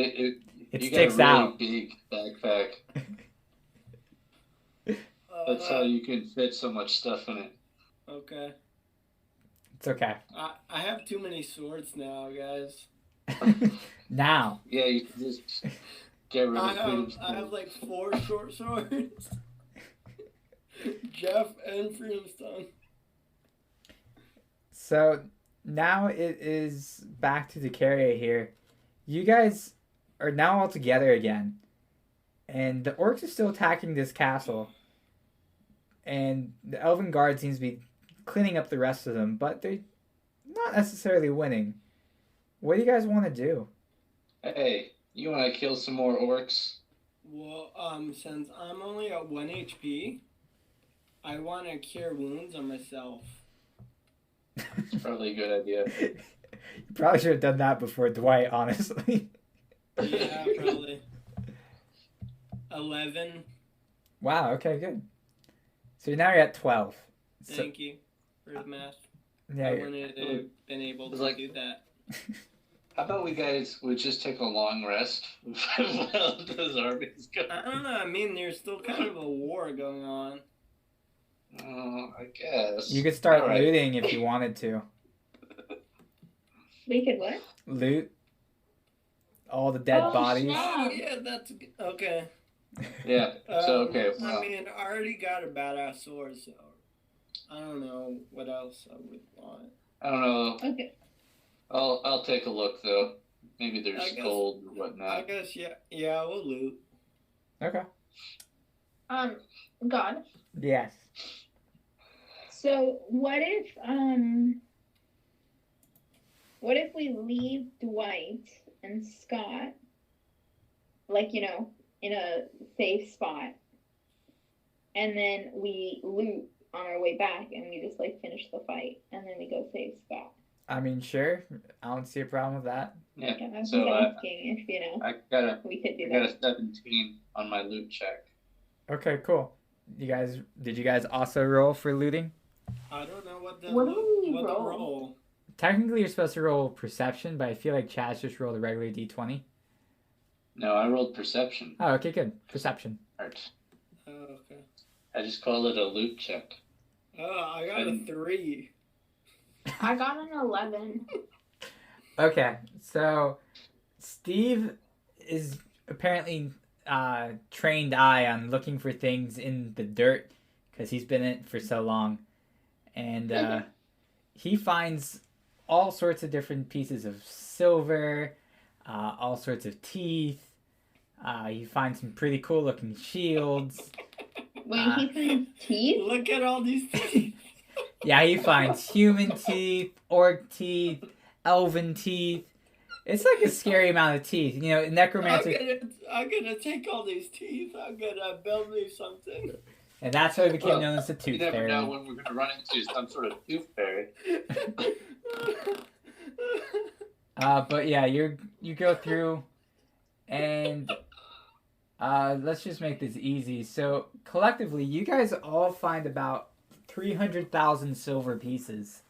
It you sticks got a really out. big backpack. That's how you can fit so much stuff in it. Okay. It's okay. I have too many swords now, guys. Now. Yeah, you can just get rid of Freedom's I have like 4 short swords. Jeff and Freedom's tongue. So now it is back to Decaria here. You guys are now all together again. And the orcs are still attacking this castle. And the elven guard seems to be cleaning up the rest of them, but they're not necessarily winning. What do you guys want to do? Hey, you want to kill some more orcs? Well, since I'm only at 1 HP, I want to cure wounds on myself. It's probably a good idea. You probably should have done that before Dwight, honestly. Yeah, probably. 11. Wow, okay, good. So now you're at 12. Thank you for the math. Yeah, I wouldn't have been able to do that. How about we guys would just take a long rest while those armies go? I don't know. I mean, there's still kind of a war going on. I guess. you could start All right. looting if you wanted to. We could what? Loot all the dead Oh, bodies. snap. Oh, yeah, that's okay. Yeah. So okay. I Well, mean, I already got a badass sword, so I don't know what else I would want. I don't know. Okay. I'll take a look though. Maybe I there's guess- gold or I whatnot. guess yeah, we'll loot. Okay. God. Yes. So what if we leave Dwight and Scott, like, you know, in a safe spot, and then we loot on our way back and we just like finish the fight and then we go save Scott? I mean, sure. I don't see a problem with that. Yeah. Okay, I was So asking if, you know, I got we could do a that. 17 on my loot check. Okay, cool. Did you guys also roll for looting? I don't know what the What do we what the roll? roll. Technically, you're supposed to roll perception, but I feel like Chaz just rolled a regular d20. No, I rolled perception. Oh, okay, good. Perception. Art. Oh, okay. I just call it a loot check. Oh, I got a 3. I got an 11. Okay, so Steve is apparently trained eye on looking for things in the dirt because he's been in it for so long, and he finds all sorts of different pieces of silver, all sorts of teeth. He finds some pretty cool looking shields. Wait, he finds teeth? Look at all these teeth. Yeah, he finds human teeth, orc teeth, elven teeth. It's like a scary amount of teeth. You know, necromancer. I'm gonna take all these teeth. I'm gonna build me something. And that's how he became known as the You Tooth never Fairy. know when we're going to run into some sort of tooth fairy. But yeah, you go through, and let's just make this easy. So collectively, you guys all find about 300,000 silver pieces.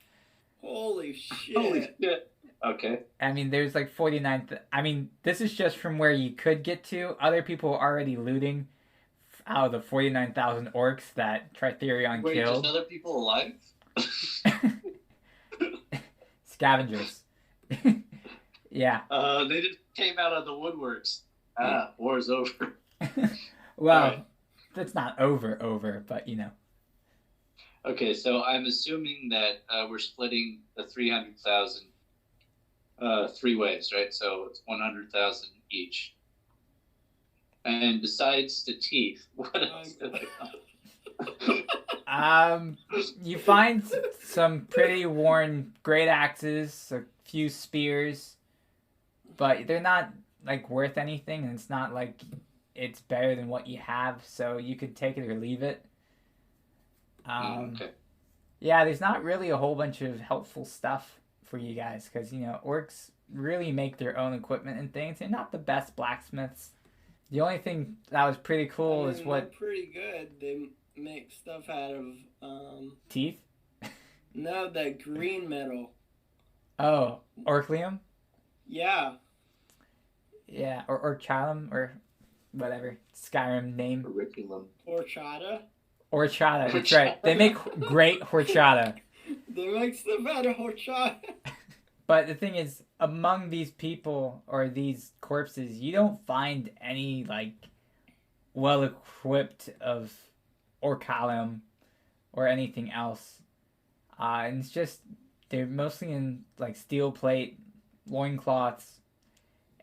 Holy shit! Holy shit. Okay. I mean, there's like 49. I mean, this is just from where you could get to. Other people are already looting out of the 49,000 orcs that Tritherion Wait, killed. just other people alive? Scavengers. Yeah. They just came out of the woodworks. War's over. Well, Alright. that's not over, but you know. Okay, so I'm assuming that we're splitting the 300,000 3 ways, right? So it's 100,000 each. And besides the teeth, what else did I find? You find some pretty worn great axes, a few spears, but they're not like worth anything, and it's not like it's better than what you have, so you could take it or leave it. Okay. Yeah, there's not really a whole bunch of helpful stuff for you guys because, orcs really make their own equipment and things. They're not the best blacksmiths. The only thing that was pretty cool is what... They're pretty good. They make stuff out of... Teeth? No, that green metal. Oh, orclium? Yeah. Yeah, or orchalum, or whatever. Skyrim name. Curriculum. Horchata. Horchata, that's right. They make great horchata. They make stuff out of horchata. But the thing is, among these people, or these corpses, you don't find any, well-equipped of orchalum or anything else. And it's just, they're mostly in, steel plate, loincloths.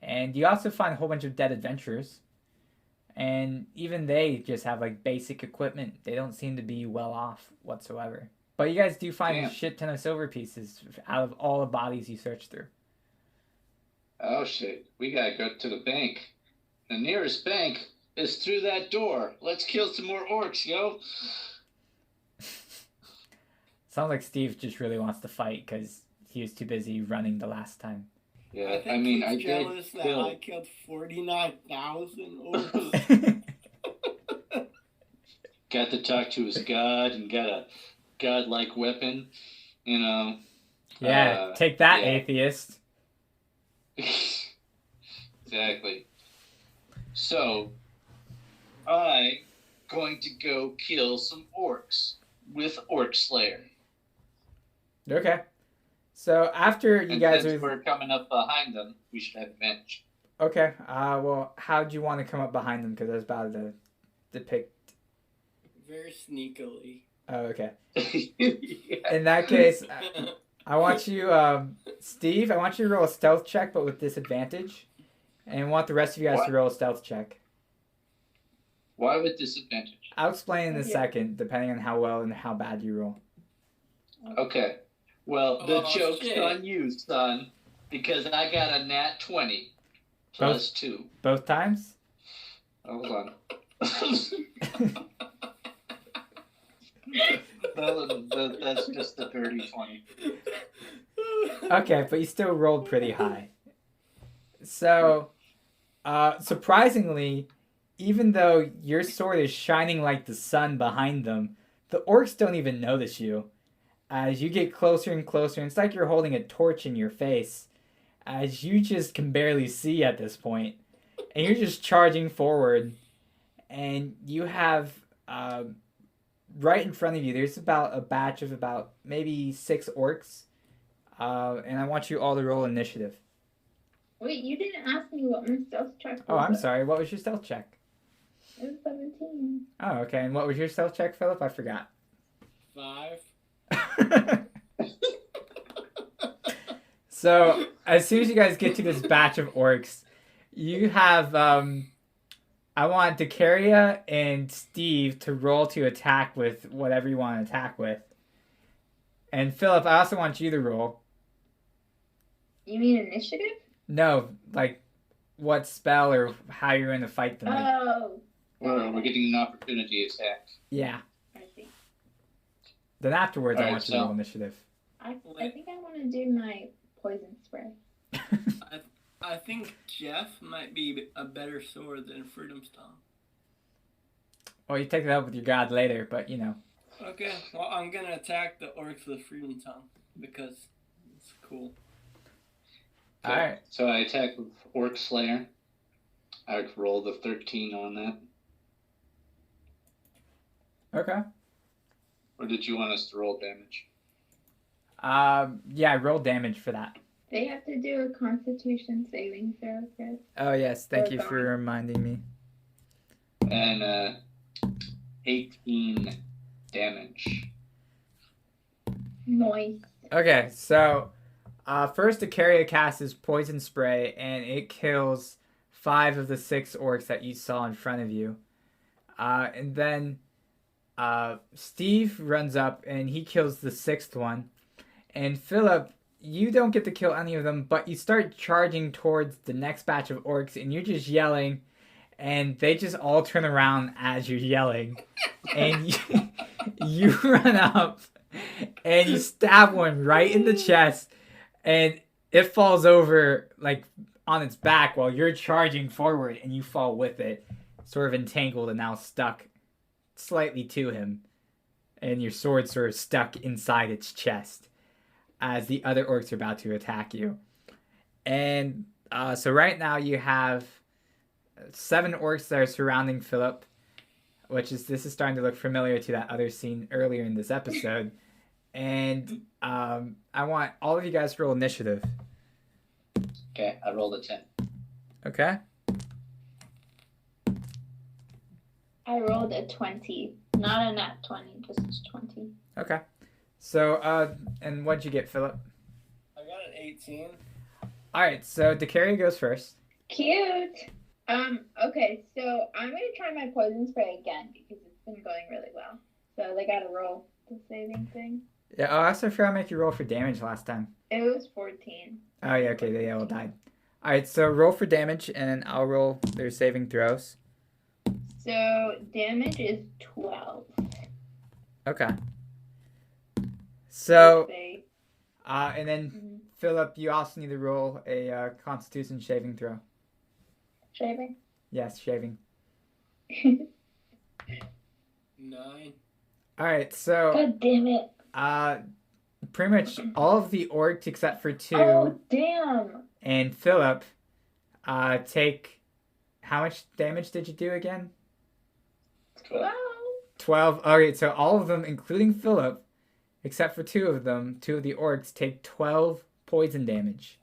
And you also find a whole bunch of dead adventurers. And even they just have, basic equipment. They don't seem to be well off whatsoever. But you guys do find a shit ton of silver pieces out of all the bodies you search through. Oh, shit. We gotta go to the bank. The nearest bank is through that door. Let's kill some more orcs, yo. Sounds like Steve just really wants to fight because he was too busy running the last time. Yeah, I jealous that I killed 49,000 orcs. Got to talk to his god and got a godlike weapon, Yeah, take that, atheist. Exactly. So, I'm going to go kill some orcs with Orc Slayer. Okay. So after you guys since we're coming up behind them, we should have advantage. Okay. Well, how'd you want to come up behind them? Because I was about to depict. Very sneakily. Oh, okay. Yeah. In that case, I want you, Steve, I want you to roll a stealth check, but with disadvantage. And I want the rest of you guys to roll a stealth check. Why with disadvantage? I'll explain in a second, depending on how well and how bad you roll. Okay. Well, the joke's shit. on you, son, because I got a nat 20 plus 2. Both times? Hold on. That's just a dirty 20. Okay, but you still rolled pretty high. So, surprisingly, even though your sword is shining like the sun behind them, the orcs don't even notice you. As you get closer and closer, and it's like you're holding a torch in your face, as you just can barely see at this point, and you're just charging forward, and you have, right in front of you, there's about a batch of about maybe 6 orcs, and I want you all to roll initiative. Wait, you didn't ask me what my stealth check was. Oh, I'm sorry, what was your stealth check? It was 17. Oh, okay, and what was your stealth check, Philip? I forgot. 5. So, as soon as you guys get to this batch of orcs, you have, I want Dekaria and Steve to roll to attack with whatever you want to attack with. And Philip, I also want you to roll. You mean initiative? No, what spell or how you're going to fight them. Oh. We're getting an opportunity attack. Yeah. I see. Then afterwards, I Alright, want you to roll initiative. I think I want to do my poison spray. I think Jeff might be a better sword than Freedom's Tongue. Well, you take it up with your god later, but Okay, well, I'm gonna attack the orcs with Freedom Tongue because it's cool. Okay. Alright. So I attack with Orc Slayer. I rolled a 13 on that. Okay. Or did you want us to roll damage? Yeah, roll damage for that. They have to do a Constitution saving throw, Chris. Oh, yes, thank you Okay. for reminding me. And 18 damage. Noise. Okay, so first Dekaria casts his poison spray, and it kills 5 of the 6 orcs that you saw in front of you. And then Steve runs up, and he kills the 6th one. And Philip, you don't get to kill any of them, but you start charging towards the next batch of orcs, and you're just yelling, and they just all turn around as you're yelling, and you run up and you stab one right in the chest, and it falls over like on its back while you're charging forward, and you fall with it, sort of entangled and now stuck slightly to him, and your sword sort of stuck inside its chest as the other orcs are about to attack you. And so right now you have 7 orcs that are surrounding Philip, this is starting to look familiar to that other scene earlier in this episode. And I want all of you guys to roll initiative. Okay, I rolled a 10. Okay? I rolled a 20. Not a nat 20, just 20. Okay. So, and what'd you get, Philip? I got an 18. Alright, so DeCarrie goes first. Cute. Okay, so I'm gonna try my poison spray again because it's been going really well. So they gotta roll the saving thing. Yeah, I also forgot to make you roll for damage last time. It was 14. Oh, yeah, okay, they all died. Alright, so roll for damage, and I'll roll their saving throws. So damage is 12. Okay. So, They- and then, Philip, you also need to roll a Constitution saving throw. Shaving? Yes, shaving. 9. Alright, so, God damn it. pretty much all of the orcs except for 2 Oh, damn. and Philip, take, how much damage did you do again? 12. 12. Okay, so all of them, including Philip, except for 2 of them, 2 of the orcs, take 12 poison damage.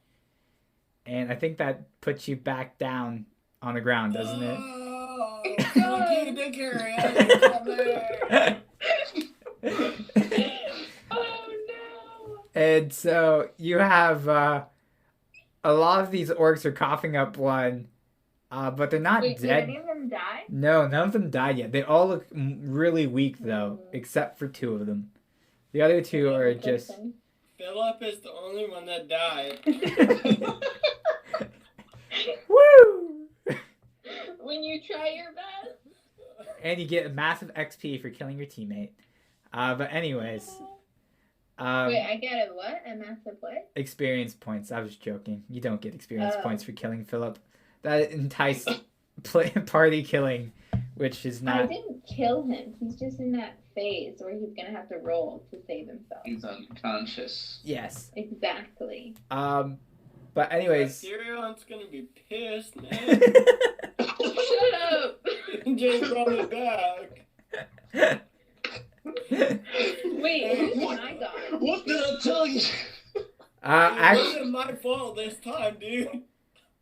And I think that puts you back down on the ground, doesn't it? Oh, fucking DeCarrie, I didn't come there. Oh, no. And so you have a lot of these orcs are coughing up blood, but they're not Wait, did dead. any of them die? No, none of them died yet. They all look really weak though, except for 2 of them. The other 2 are just. Philip is the only one that died. Woo! When you try your best. And you get a massive XP for killing your teammate. But anyways, Wait, I get a what? A massive what? experience points. I was joking. You don't get experience points for killing Philip. That enticed party killing, which is I not. didn't kill him. He's just in that phase where he's gonna have to roll to save himself. He's unconscious. Yes. Exactly. But anyways. Tyrion's gonna be pissed, man. Shut up! Just brought me back. Wait, who's my god? What did I tell you? It Actually, wasn't my fault this time, dude.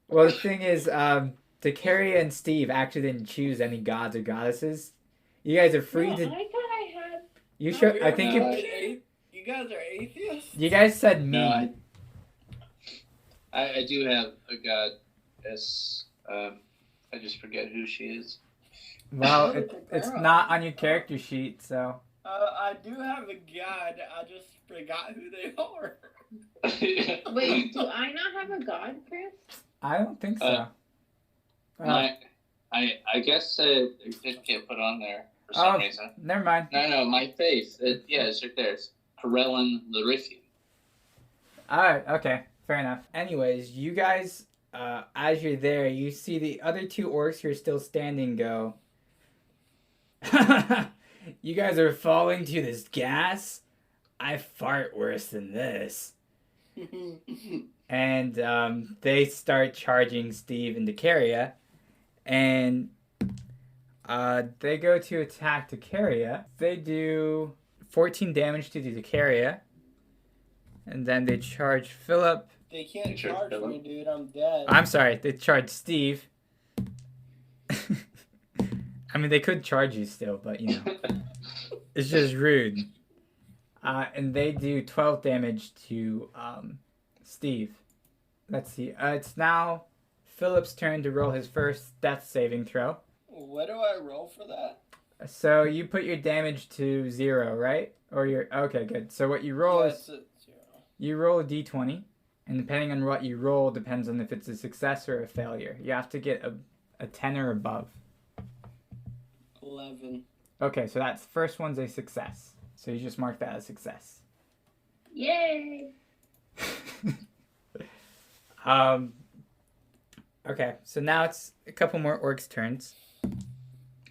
well, the thing is, DeCarrie and Steve actually didn't choose any gods or goddesses. You guys are free No, to. I thought I had. You sure? I think You guys are atheists? you guys said me. No, I do have a goddess. I just forget who she is. Well, It's a it's girl. not on your character sheet, so. I do have a god. I just forgot who they are. Wait, do I not have a god, Chris? I don't think so. I guess it didn't get put on there for some reason. Never mind. No, my face. It's right there. It's Corellan Larithian. Alright, okay. Fair enough. Anyways, you guys, as you're there, you see the other 2 orcs who are still standing go. You guys are falling to this gas? I fart worse than this. And they start charging Steve and DeCarrie. And they go to attack DeCarrie. They do 14 damage to DeCarrie. And then they charge Philip. They can't Sure, charge Philip. me, dude. I'm dead. I'm sorry, they charge Steve. I mean, they could charge you still, but you know. It's just rude. And they do 12 damage to Steve. Let's see. It's now Philip's turn to roll his first death saving throw. What do I roll for that? So you put your damage to 0, right? Or your okay, good. So what you roll Yeah, is it's a 0. you roll a d20, and depending on what you roll depends on if it's a success or a failure. You have to get a 10 or above. 11. Okay, so that first one's a success. So you just mark that as success. Yay! Okay, so now it's a couple more orcs' turns.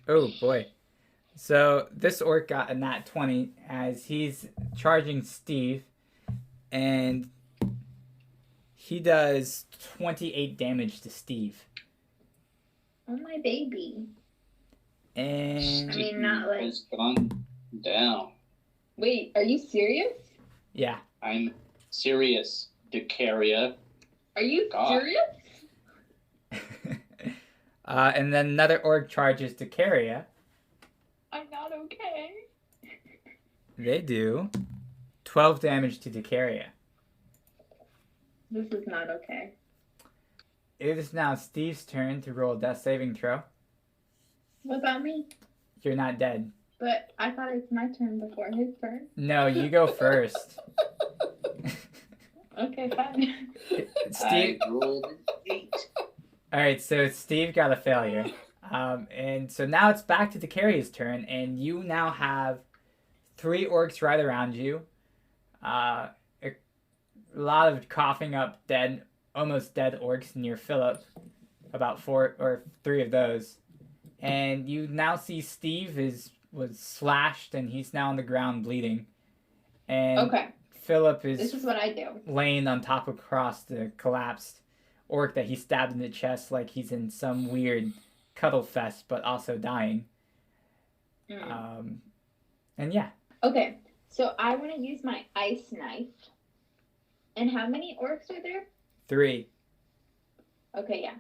Oh boy. So this orc got a nat 20 as he's charging Steve, and he does 28 damage to Steve. Oh, my baby. And I mean, not like... Has gone down. Wait, are you serious? yeah. I'm serious, Decaria. Are you God. serious? And then another orc charges Decaria. I'm not okay. They do 12 damage to Decaria. This is not okay. It is now Steve's turn to roll a death saving throw. What about me? You're not dead. But I thought it's my turn before his turn. No, you go first. Okay, fine. Steve. I rolled an 8. Alright, so Steve got a failure. And so now it's back to Decaria's turn, and you now have 3 orcs right around you. A lot of coughing up dead, almost dead orcs near Philip. About 4 or 3 of those. And you now see Steve was slashed, and he's now on the ground bleeding. And Okay, Philip this is what I do. laying on top across the collapsed orc that he stabbed in the chest like he's in some weird cuddle fest, but also dying. And yeah. Okay, so I want to use my ice knife. And how many orcs are there? 3. Okay, yeah.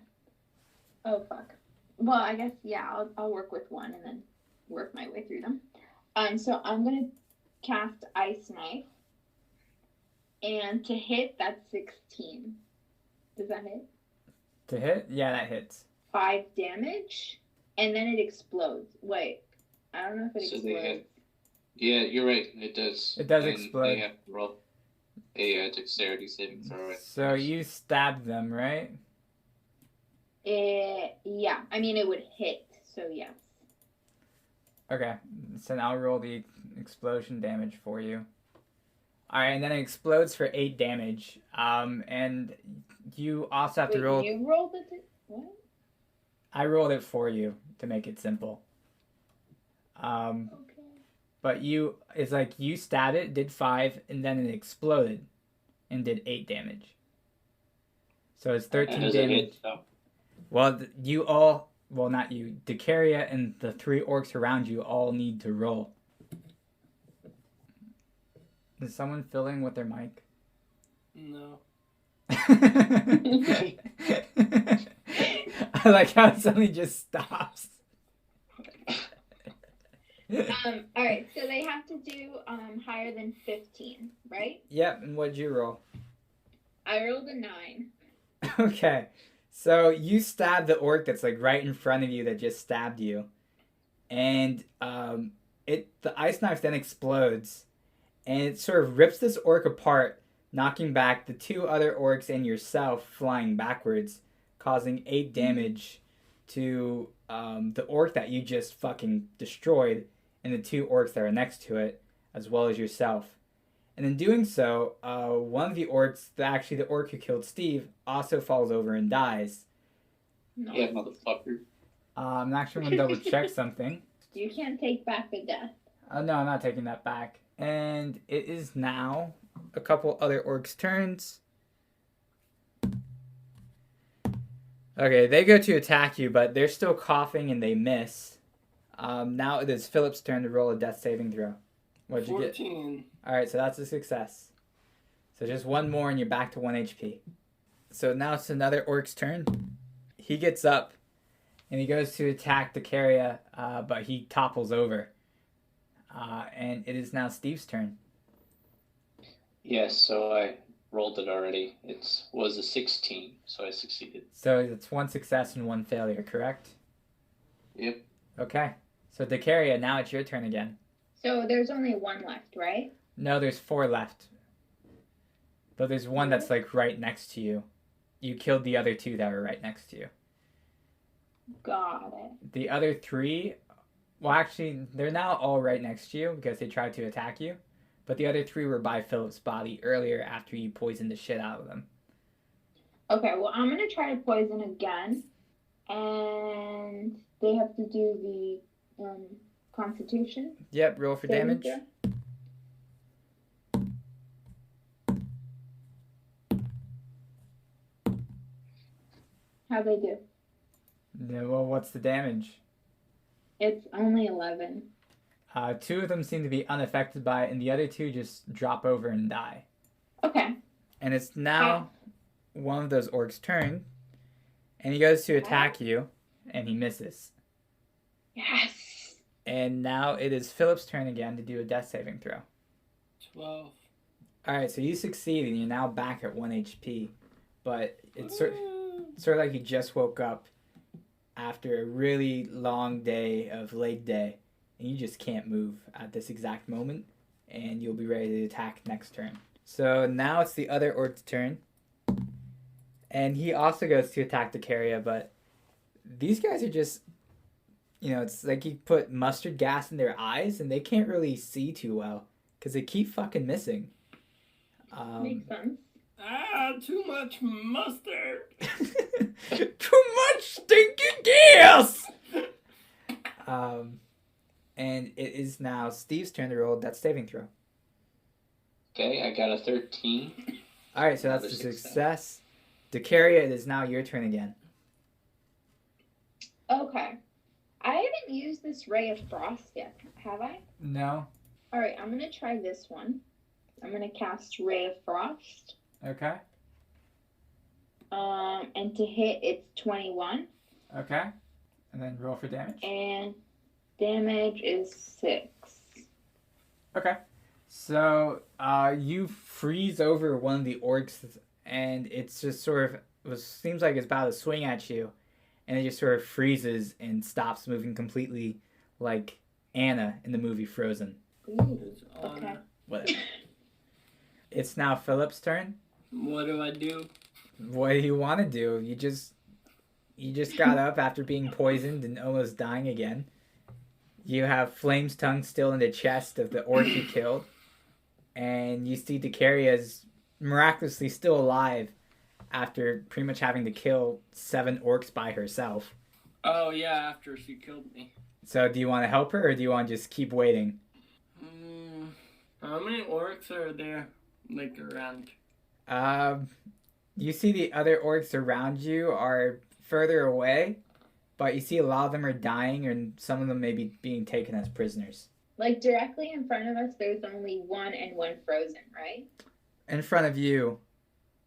Oh, fuck. Well, I guess, yeah, I'll work with one and then work my way through them. So I'm going to cast Ice Knife. And to hit, that's 16. Does that hit? To hit? Yeah, that hits. 5 damage. And then it explodes. Wait, I don't know if it So explodes. they have... Yeah, you're right. It does. It does And explode. They have to roll a dexterity saving throw. So you stabbed them, right? Yeah, I mean, it would hit, so yes. Okay, so now I'll roll the explosion damage for you. Alright, and then it explodes for 8 damage. And you also have to roll... You rolled it? What? I rolled it for you to make it simple. Okay. But it's like you stabbed it, did 5, and then it exploded and did 8 damage. So it's 13 As a damage. hit, so. Well, well, not you. Decaria and the 3 orcs around you all need to roll. Is someone filling with their mic? No. I like how it suddenly just stops. Alright, so they have to do higher than 15, right? Yep, and what'd you roll? I rolled a 9. Okay, so you stab the orc that's like right in front of you that just stabbed you, and the ice knife then explodes, and it sort of rips this orc apart, knocking back the 2 other orcs and yourself flying backwards, causing 8 damage to the orc that you just fucking destroyed, and the 2 orcs that are next to it, as well as yourself. And in doing so, one of the orcs, actually the orc who killed Steve, also falls over and dies. No. Yeah, motherfucker. I'm actually going to double check something. You can't take back the death. No, I'm not taking that back. And it is now a couple other orcs' turns. Okay, they go to attack you, but they're still coughing and they miss. Now it is Philip's turn to roll a death saving throw. What'd you get? 14. Alright, so that's a success. So just one more and you're back to 1 HP. So now it's another orc's turn. He gets up and he goes to attack Decaria, but he topples over. And it is now Steve's turn. Yes, so I rolled it already. It was a 16, so I succeeded. So it's 1 success and 1 failure, correct? Yep. Okay. So Decaria, now it's your turn again. So there's only 1 left, right? No, there's 4 left. But there's one that's like right next to you. You killed the other 2 that were right next to you. Got it. The other 3, well, actually, they're now all right next to you because they tried to attack you. But the other 3 were by Philip's body earlier after you poisoned the shit out of them. Okay, well, I'm going to try to poison again. And they have to do the Constitution. Yep, roll for damage. Throw. How'd they do? Yeah, well, what's the damage? It's only 11. 2 of them seem to be unaffected by it, and the other 2 just drop over and die. Okay. And it's now one of those orcs' turn, and he goes to attack you, and he misses. Yes. And now it is Philip's turn again to do a death saving throw. 12. Alright, so you succeed, and you're now back at 1 HP. But it's sort of like you just woke up after a really long day of leg day, and you just can't move at this exact moment, and you'll be ready to attack next turn. So now it's the other orc's turn, and he also goes to attack the Carrier, but these guys are just, it's like you put mustard gas in their eyes, and they can't really see too well, because they keep fucking missing. Makes sense. Too much mustard. Too much stinky gas! And it is now Steve's turn to roll that saving throw. Okay, I got a 13. Alright, so that's a success. Decaria, it is now your turn again. Okay. I haven't used this Ray of Frost yet, have I? No. Alright, I'm going to try this one. I'm going to cast Ray of Frost. Okay. And to hit, it's 21. Okay. And then roll for damage. And damage is 6. Okay. So, you freeze over one of the orcs, and it's just sort of, seems like it's about to swing at you, and it just sort of freezes and stops moving completely, like Anna in the movie Frozen. Ooh, okay. Whatever. It's now Philip's turn. What do I do? What do you want to do? You just got up after being poisoned and almost dying again. You have Flame's tongue still in the chest of the orc you killed. And you see Decaria's miraculously still alive after pretty much having to kill 7 orcs by herself. Oh, yeah, after she killed me. So do you want to help her, or do you want to just keep waiting? How many orcs are there, around? You see the other orcs around you are further away, but you see a lot of them are dying, and some of them may be being taken as prisoners. Like, directly in front of us, there's only 1 and 1 frozen, right? In front of you.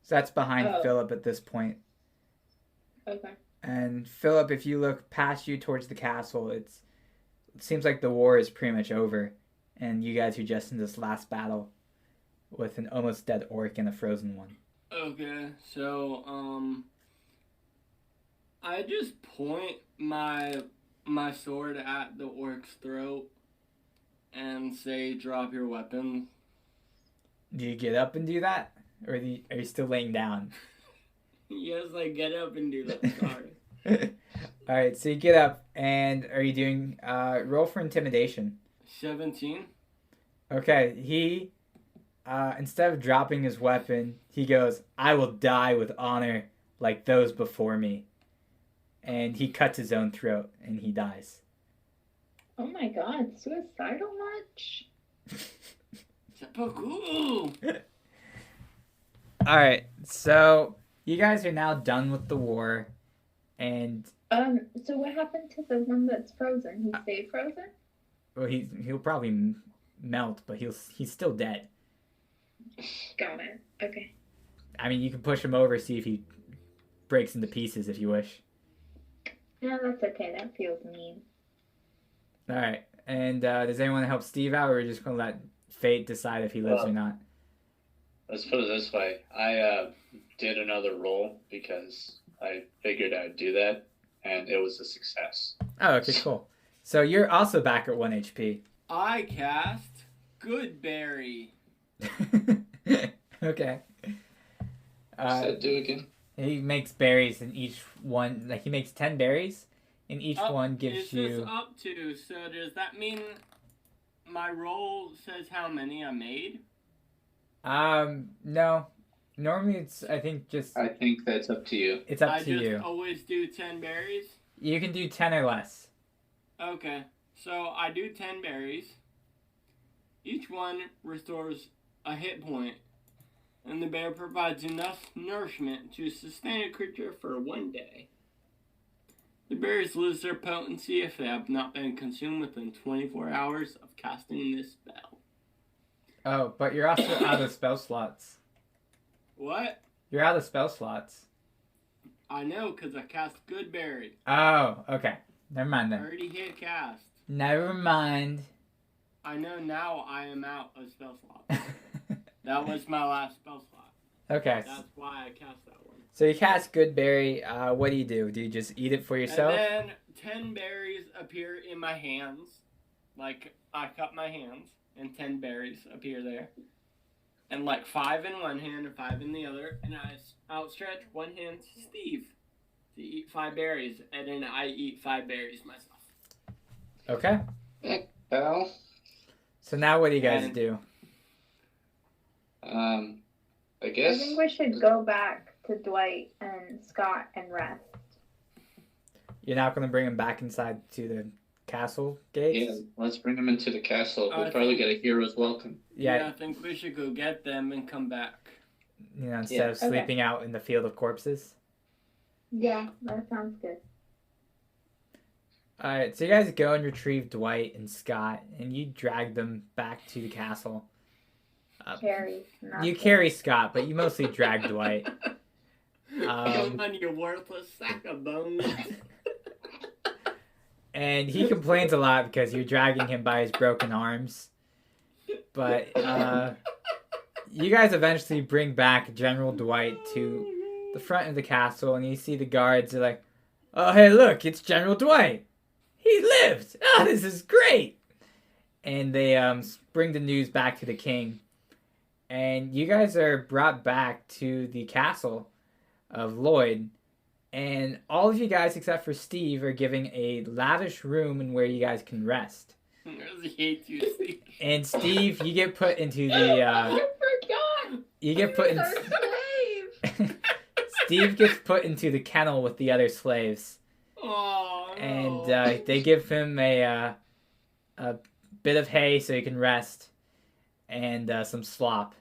So that's behind Philip at this point. Okay. And Philip, if you look past you towards the castle, it seems like the war is pretty much over. And you guys are just in this last battle with an almost dead orc and a frozen one. Okay, so, I just point my sword at the orc's throat and say, drop your weapon. Do you get up and do that? Or are you still laying down? Yes, I get up and do that, sorry. Alright, so you get up, and are you doing, roll for intimidation. 17. Okay, he, instead of dropping his weapon, he goes, "I will die with honor like those before me." And he cuts his own throat, and he dies. Oh my god, suicidal much? Alright, so you guys are now done with the war, and... So what happened to the one that's frozen? He stayed frozen? Well, he'll probably melt, but he's still dead. Got it. Okay. I mean, you can push him over, see if he breaks into pieces if you wish. No, that's okay. That feels mean. Alright, and does anyone help Steve out, or are we just going to let fate decide if he lives or not? Let's put it this way. I did another roll because I figured I'd do that, and it was a success. Oh, okay, cool. So you're also back at 1 HP. I cast Good Berry. Okay. What's that do again? He makes berries, and each one, like he makes 10 berries, and each one gives It says you. up to, so does that mean my roll says how many I made? No. Normally it's, I think, just. I think that's up to you. It's up I to just you. always do 10 berries? You can do 10 or less. Okay, so I do 10 berries. Each one restores a hit point, and the bear provides enough nourishment to sustain a creature for 1 day. The berries lose their potency if they have not been consumed within 24 hours of casting this spell. Oh, but you're also out of spell slots. What? You're out of spell slots. I know, because I cast Good Berry. Oh, okay. Never mind I then. already hit cast. Never mind. I know now I am out of spell slots. That was my last spell slot. Okay. That's why I cast that one. So you cast Good Berry. What do? Do you just eat it for yourself? And then 10 berries appear in my hands. Like, I cut my hands, and 10 berries appear there. And like 5 in one hand and 5 in the other. And I outstretch one hand to Steve to eat 5 berries. And then I eat 5 berries myself. Okay. Pal. So now what do you guys And- do? I I guess. think we should go back to Dwight and Scott and rest. You're not going to bring him back inside to the castle gates? Yeah, let's bring him into the castle. We'll I probably Uh, get a hero's welcome. Yeah, I think we should go get them and come back. instead Yeah. of sleeping out in the field of corpses. Yeah, that sounds good. Alright, so you guys go and retrieve Dwight and Scott, and you drag them back to the castle. Carrie. not You good. carry Scott, but you mostly drag Dwight. Come on, you worthless sack of bones. And he complains a lot because you're dragging him by his broken arms. But you guys eventually bring back General Dwight to the front of the castle, and you see the guards are like, "Oh, hey, look, it's General Dwight. He lived. Oh, this is great." And they bring the news back to the king. And you guys are brought back to the castle of Lloyd. And all of you guys, except for Steve, are given a lavish room in where you guys can rest. I really hate you, Steve. And Steve, you get put into the. I forgot. You get put in. Our slave. Steve gets put into the kennel with the other slaves, Oh, no. and they give him a bit of hay so he can rest, and some slop.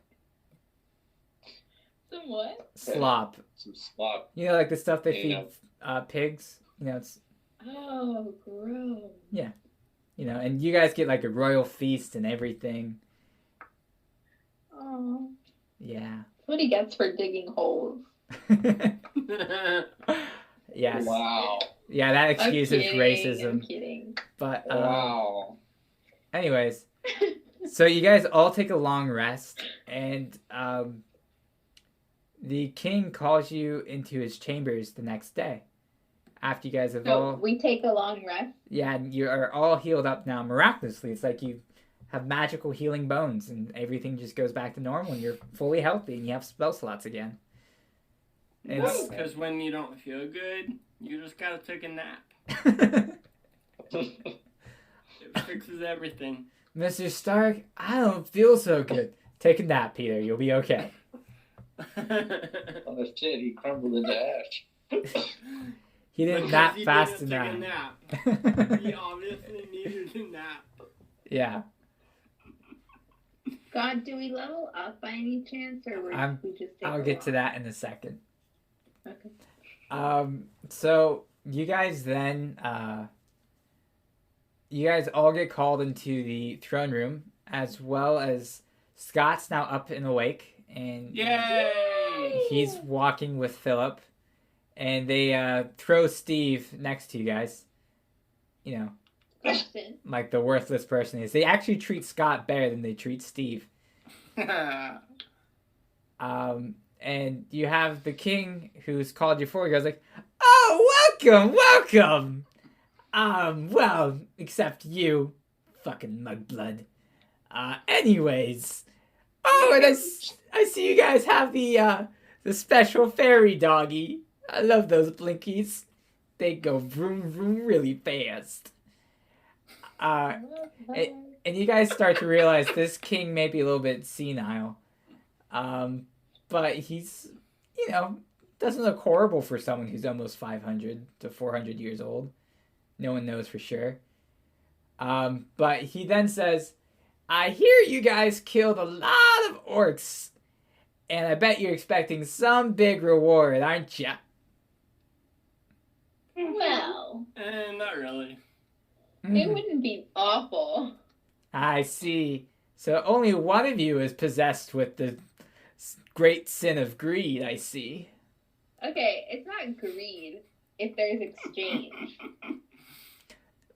Some what? Slop. Some slop. You know, like the stuff they Yeah. feed pigs. You know, it's Oh, gross. and you guys get like a royal feast and everything. Oh. Yeah. That's what he gets for digging holes. Yes. Wow. Yeah, that I'm excuses kidding, racism. I'm kidding. But Wow. anyways, so you guys all take a long rest, and the king calls you into his chambers the next day. After you guys have So all, we take a long rest. yeah, and you are all healed up now miraculously. It's like you have magical healing bones, and everything just goes back to normal, and you're fully healthy, and you have spell slots again. It's Because when you don't feel good, you just gotta take a nap. It fixes everything. Mr. Stark, I don't feel so good. Take a nap, Peter. You'll be okay. Oh shit, he crumbled into ash. He didn't Because nap he fast didn't take a enough. nap. He obviously needed a nap. Yeah. God, do we level up by any chance, or we just take I'll a get to walk? that in a second. Okay. So you guys then, you guys all get called into the throne room, as well as Scott's now up and awake, and Yay! he's walking with Philip, and they throw Steve next to you guys. You know, Question. like the worthless person he is. They actually treat Scott better than they treat Steve. And you have the king who's called you forward. He goes like, "Oh, welcome. Well, except you, fucking mudblood. Anyways, and I see you guys have the special fairy doggy. I love those blinkies. they go vroom vroom really fast. And you guys start to realize this king may be a little bit senile. But he's, doesn't look horrible for someone who's almost 500 to 400 years old. No one knows for sure. But he then says, I hear you guys killed a lot of orcs, and I bet you're expecting some big reward, aren't ya? Well, Not really. it wouldn't be awful. I see. So only one of you is possessed with the great sin of greed, I see. Okay, it's not greed if there's exchange.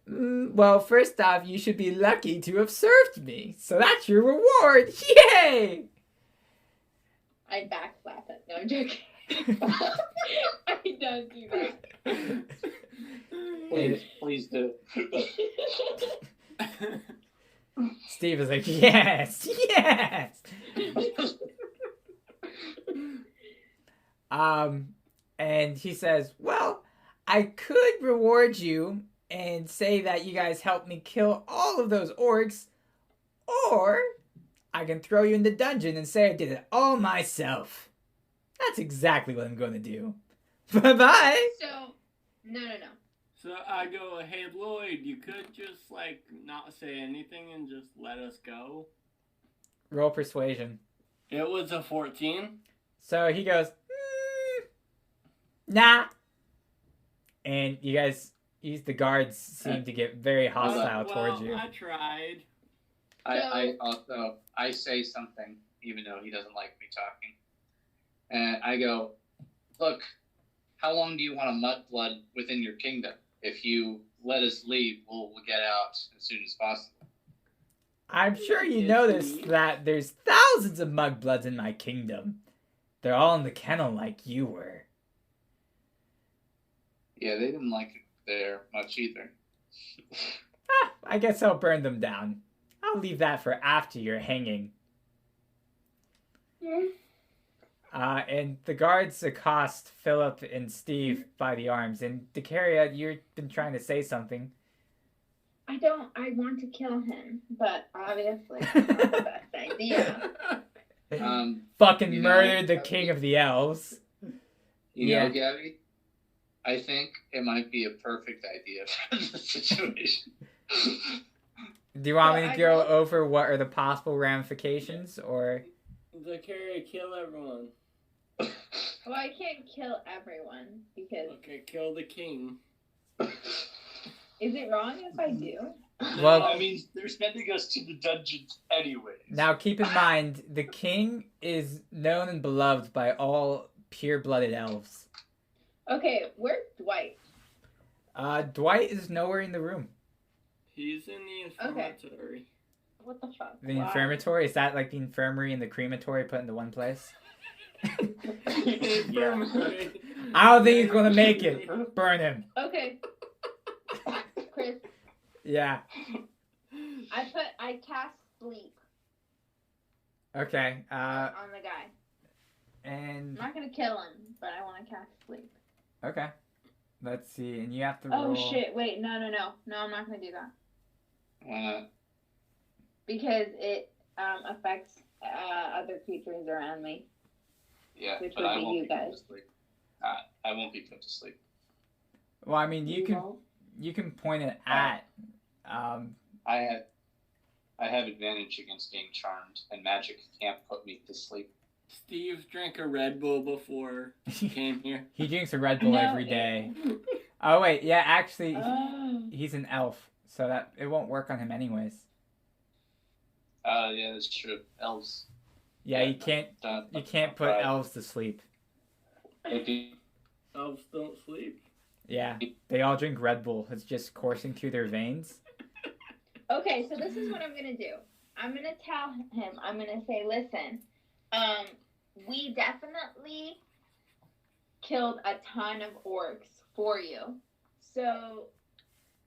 Well, first off, you should be lucky to have served me. So that's your reward. Yay! I backslap it. No, I'm joking. I don't do that. Please do. Steve is like, yes, yes. And he says, well, I could reward you and say that you guys helped me kill all of those orcs, or I can throw you in the dungeon and say I did it all myself. That's exactly what I'm going to do. Bye-bye. So, no. So I go, hey Lloyd, you could just not say anything and just let us go. Roll persuasion. It was a 14. So he goes, nah. And you guys, the guards seem to get very hostile towards you. I tried. I say something, even though he doesn't like me talking. And I go, look, how long do you want a mudblood within your kingdom? If you let us leave, we'll get out as soon as possible. I'm sure you noticed that there's thousands of mudbloods in my kingdom. They're all in the kennel like you were. Yeah, they didn't like it there much either. I guess I'll burn them down. I'll leave that for after your hanging. And the guards accost Philip and Steve by the arms. And Decaria, you've been trying to say something. I want to kill him, but obviously it's not the best idea. Fucking murdered the king of the elves. You know, Gabie, I think it might be a perfect idea for the situation. Do you want me to go over what are the possible ramifications, or? Zakaria, kill everyone. Well, I can't kill everyone because. Okay, kill the king. Is it wrong if I do? Well, I mean, they're sending us to the dungeons anyways. Now, keep in mind, the king is known and beloved by all pure-blooded elves. Okay, where's Dwight? Dwight is nowhere in the room. He's in the infirmary. What the fuck? The infirmatory? Is that like the infirmary and the crematory put into one place? Yeah. I don't think he's gonna make it. Burn him. Okay. Chris. Yeah. I cast sleep. Okay. On the guy. And I'm not gonna kill him, but I want to cast sleep. okay. Let's see, and you have to roll. Oh shit! Wait, no, I'm not gonna do that. Why not? Because it affects other creatures around me. Yeah, Which but would I be won't you be put guys. to sleep. I won't be put to sleep. Well, I mean, you can point it at. I have advantage against being charmed, and magic can't put me to sleep. Steve drank a Red Bull before he came here. He drinks a Red Bull every day. Oh wait, yeah, actually, Oh. he's an elf, so that it won't work on him anyways. Yeah, that's true. Elves. Yeah, you can't put elves to sleep. Elves don't sleep. Yeah, they all drink Red Bull. It's just coursing through their veins. Okay, so this is what I'm gonna do. I'm gonna tell him. I'm gonna say, listen, we definitely killed a ton of orcs for you. So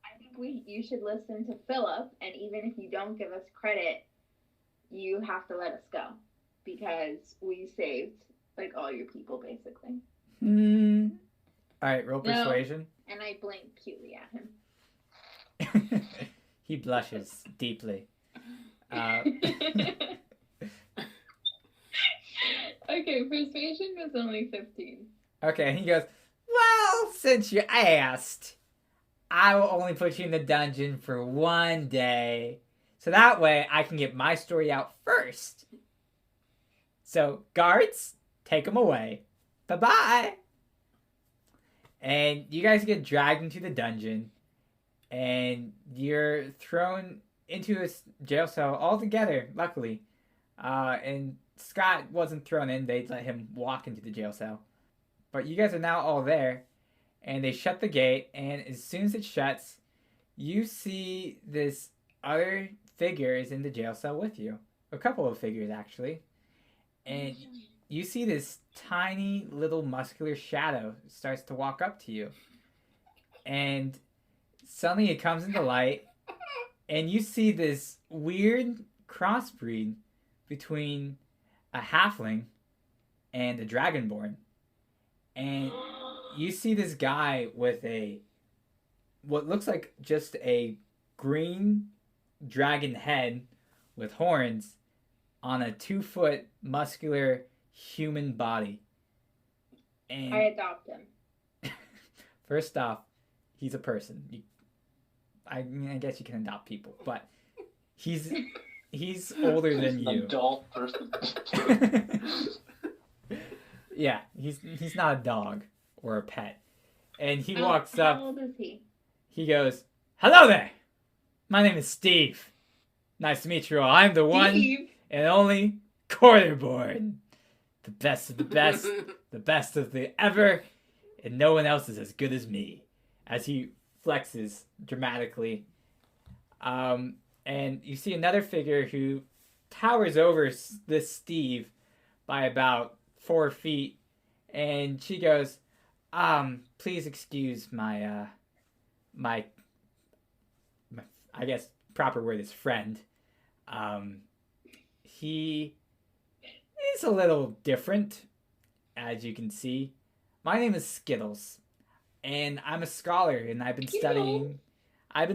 I think you should listen to Philip, and even if you don't give us credit, you have to let us go because we saved like all your people basically. All right, roll persuasion. And I blink cutely at him. He blushes deeply. Okay, persuasion was only 15. Okay, he goes, well, since you asked, I will only put you in the dungeon for 1 day. So that way I can get my story out first. So, guards, take him away. Bye-bye. And you guys get dragged into the dungeon. And you're thrown into a jail cell all together, luckily. And Scott wasn't thrown in. They let him walk into the jail cell. But you guys are now all there. And they shut the gate. And as soon as it shuts, you see this other figure is in the jail cell with you. A couple of figures, actually. And you see this tiny little muscular shadow starts to walk up to you. And suddenly it comes into light. And you see this weird crossbreed between a halfling and a dragonborn. And you see this guy with what looks like just a green dragon head with horns on a 2-foot muscular human body. And I adopt him. First off, he's a person. I guess you can adopt people, but he's older than you. Adult person. Yeah, he's not a dog or a pet. And he walks up. How old is he? He goes, "Hello there. My name is Steve. Nice to meet you all. I'm the one and only Quarterborn. The best of the best, the best of the ever, and no one else is as good as me." As he flexes dramatically. And you see another figure who towers over this Steve by about 4 feet. And she goes, please excuse my I guess proper word is friend. He is a little different, as you can see. My name is Skittles. And I'm a scholar, and I've been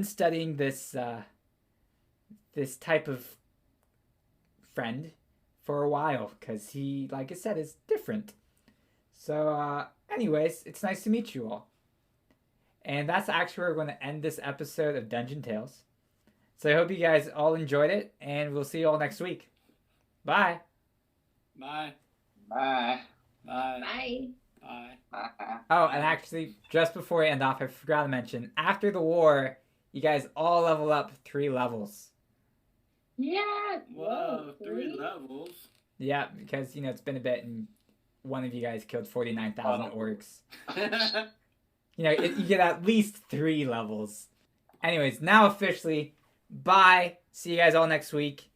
studying this this type of friend for a while, because he, like I said, is different. So, anyways, it's nice to meet you all. And that's actually where we're going to end this episode of Dungeon Tales. So I hope you guys all enjoyed it, and we'll see you all next week. Bye. Bye. Bye. Bye. Bye. Bye. Oh, and actually, just before I end off, I forgot to mention, after the war, you guys all level up 3 levels. Yeah. Whoa, 3 levels. Yeah, because, it's been a bit, and one of you guys killed 49,000 orcs. You get at least 3 levels. Anyways, now officially, bye. See you guys all next week.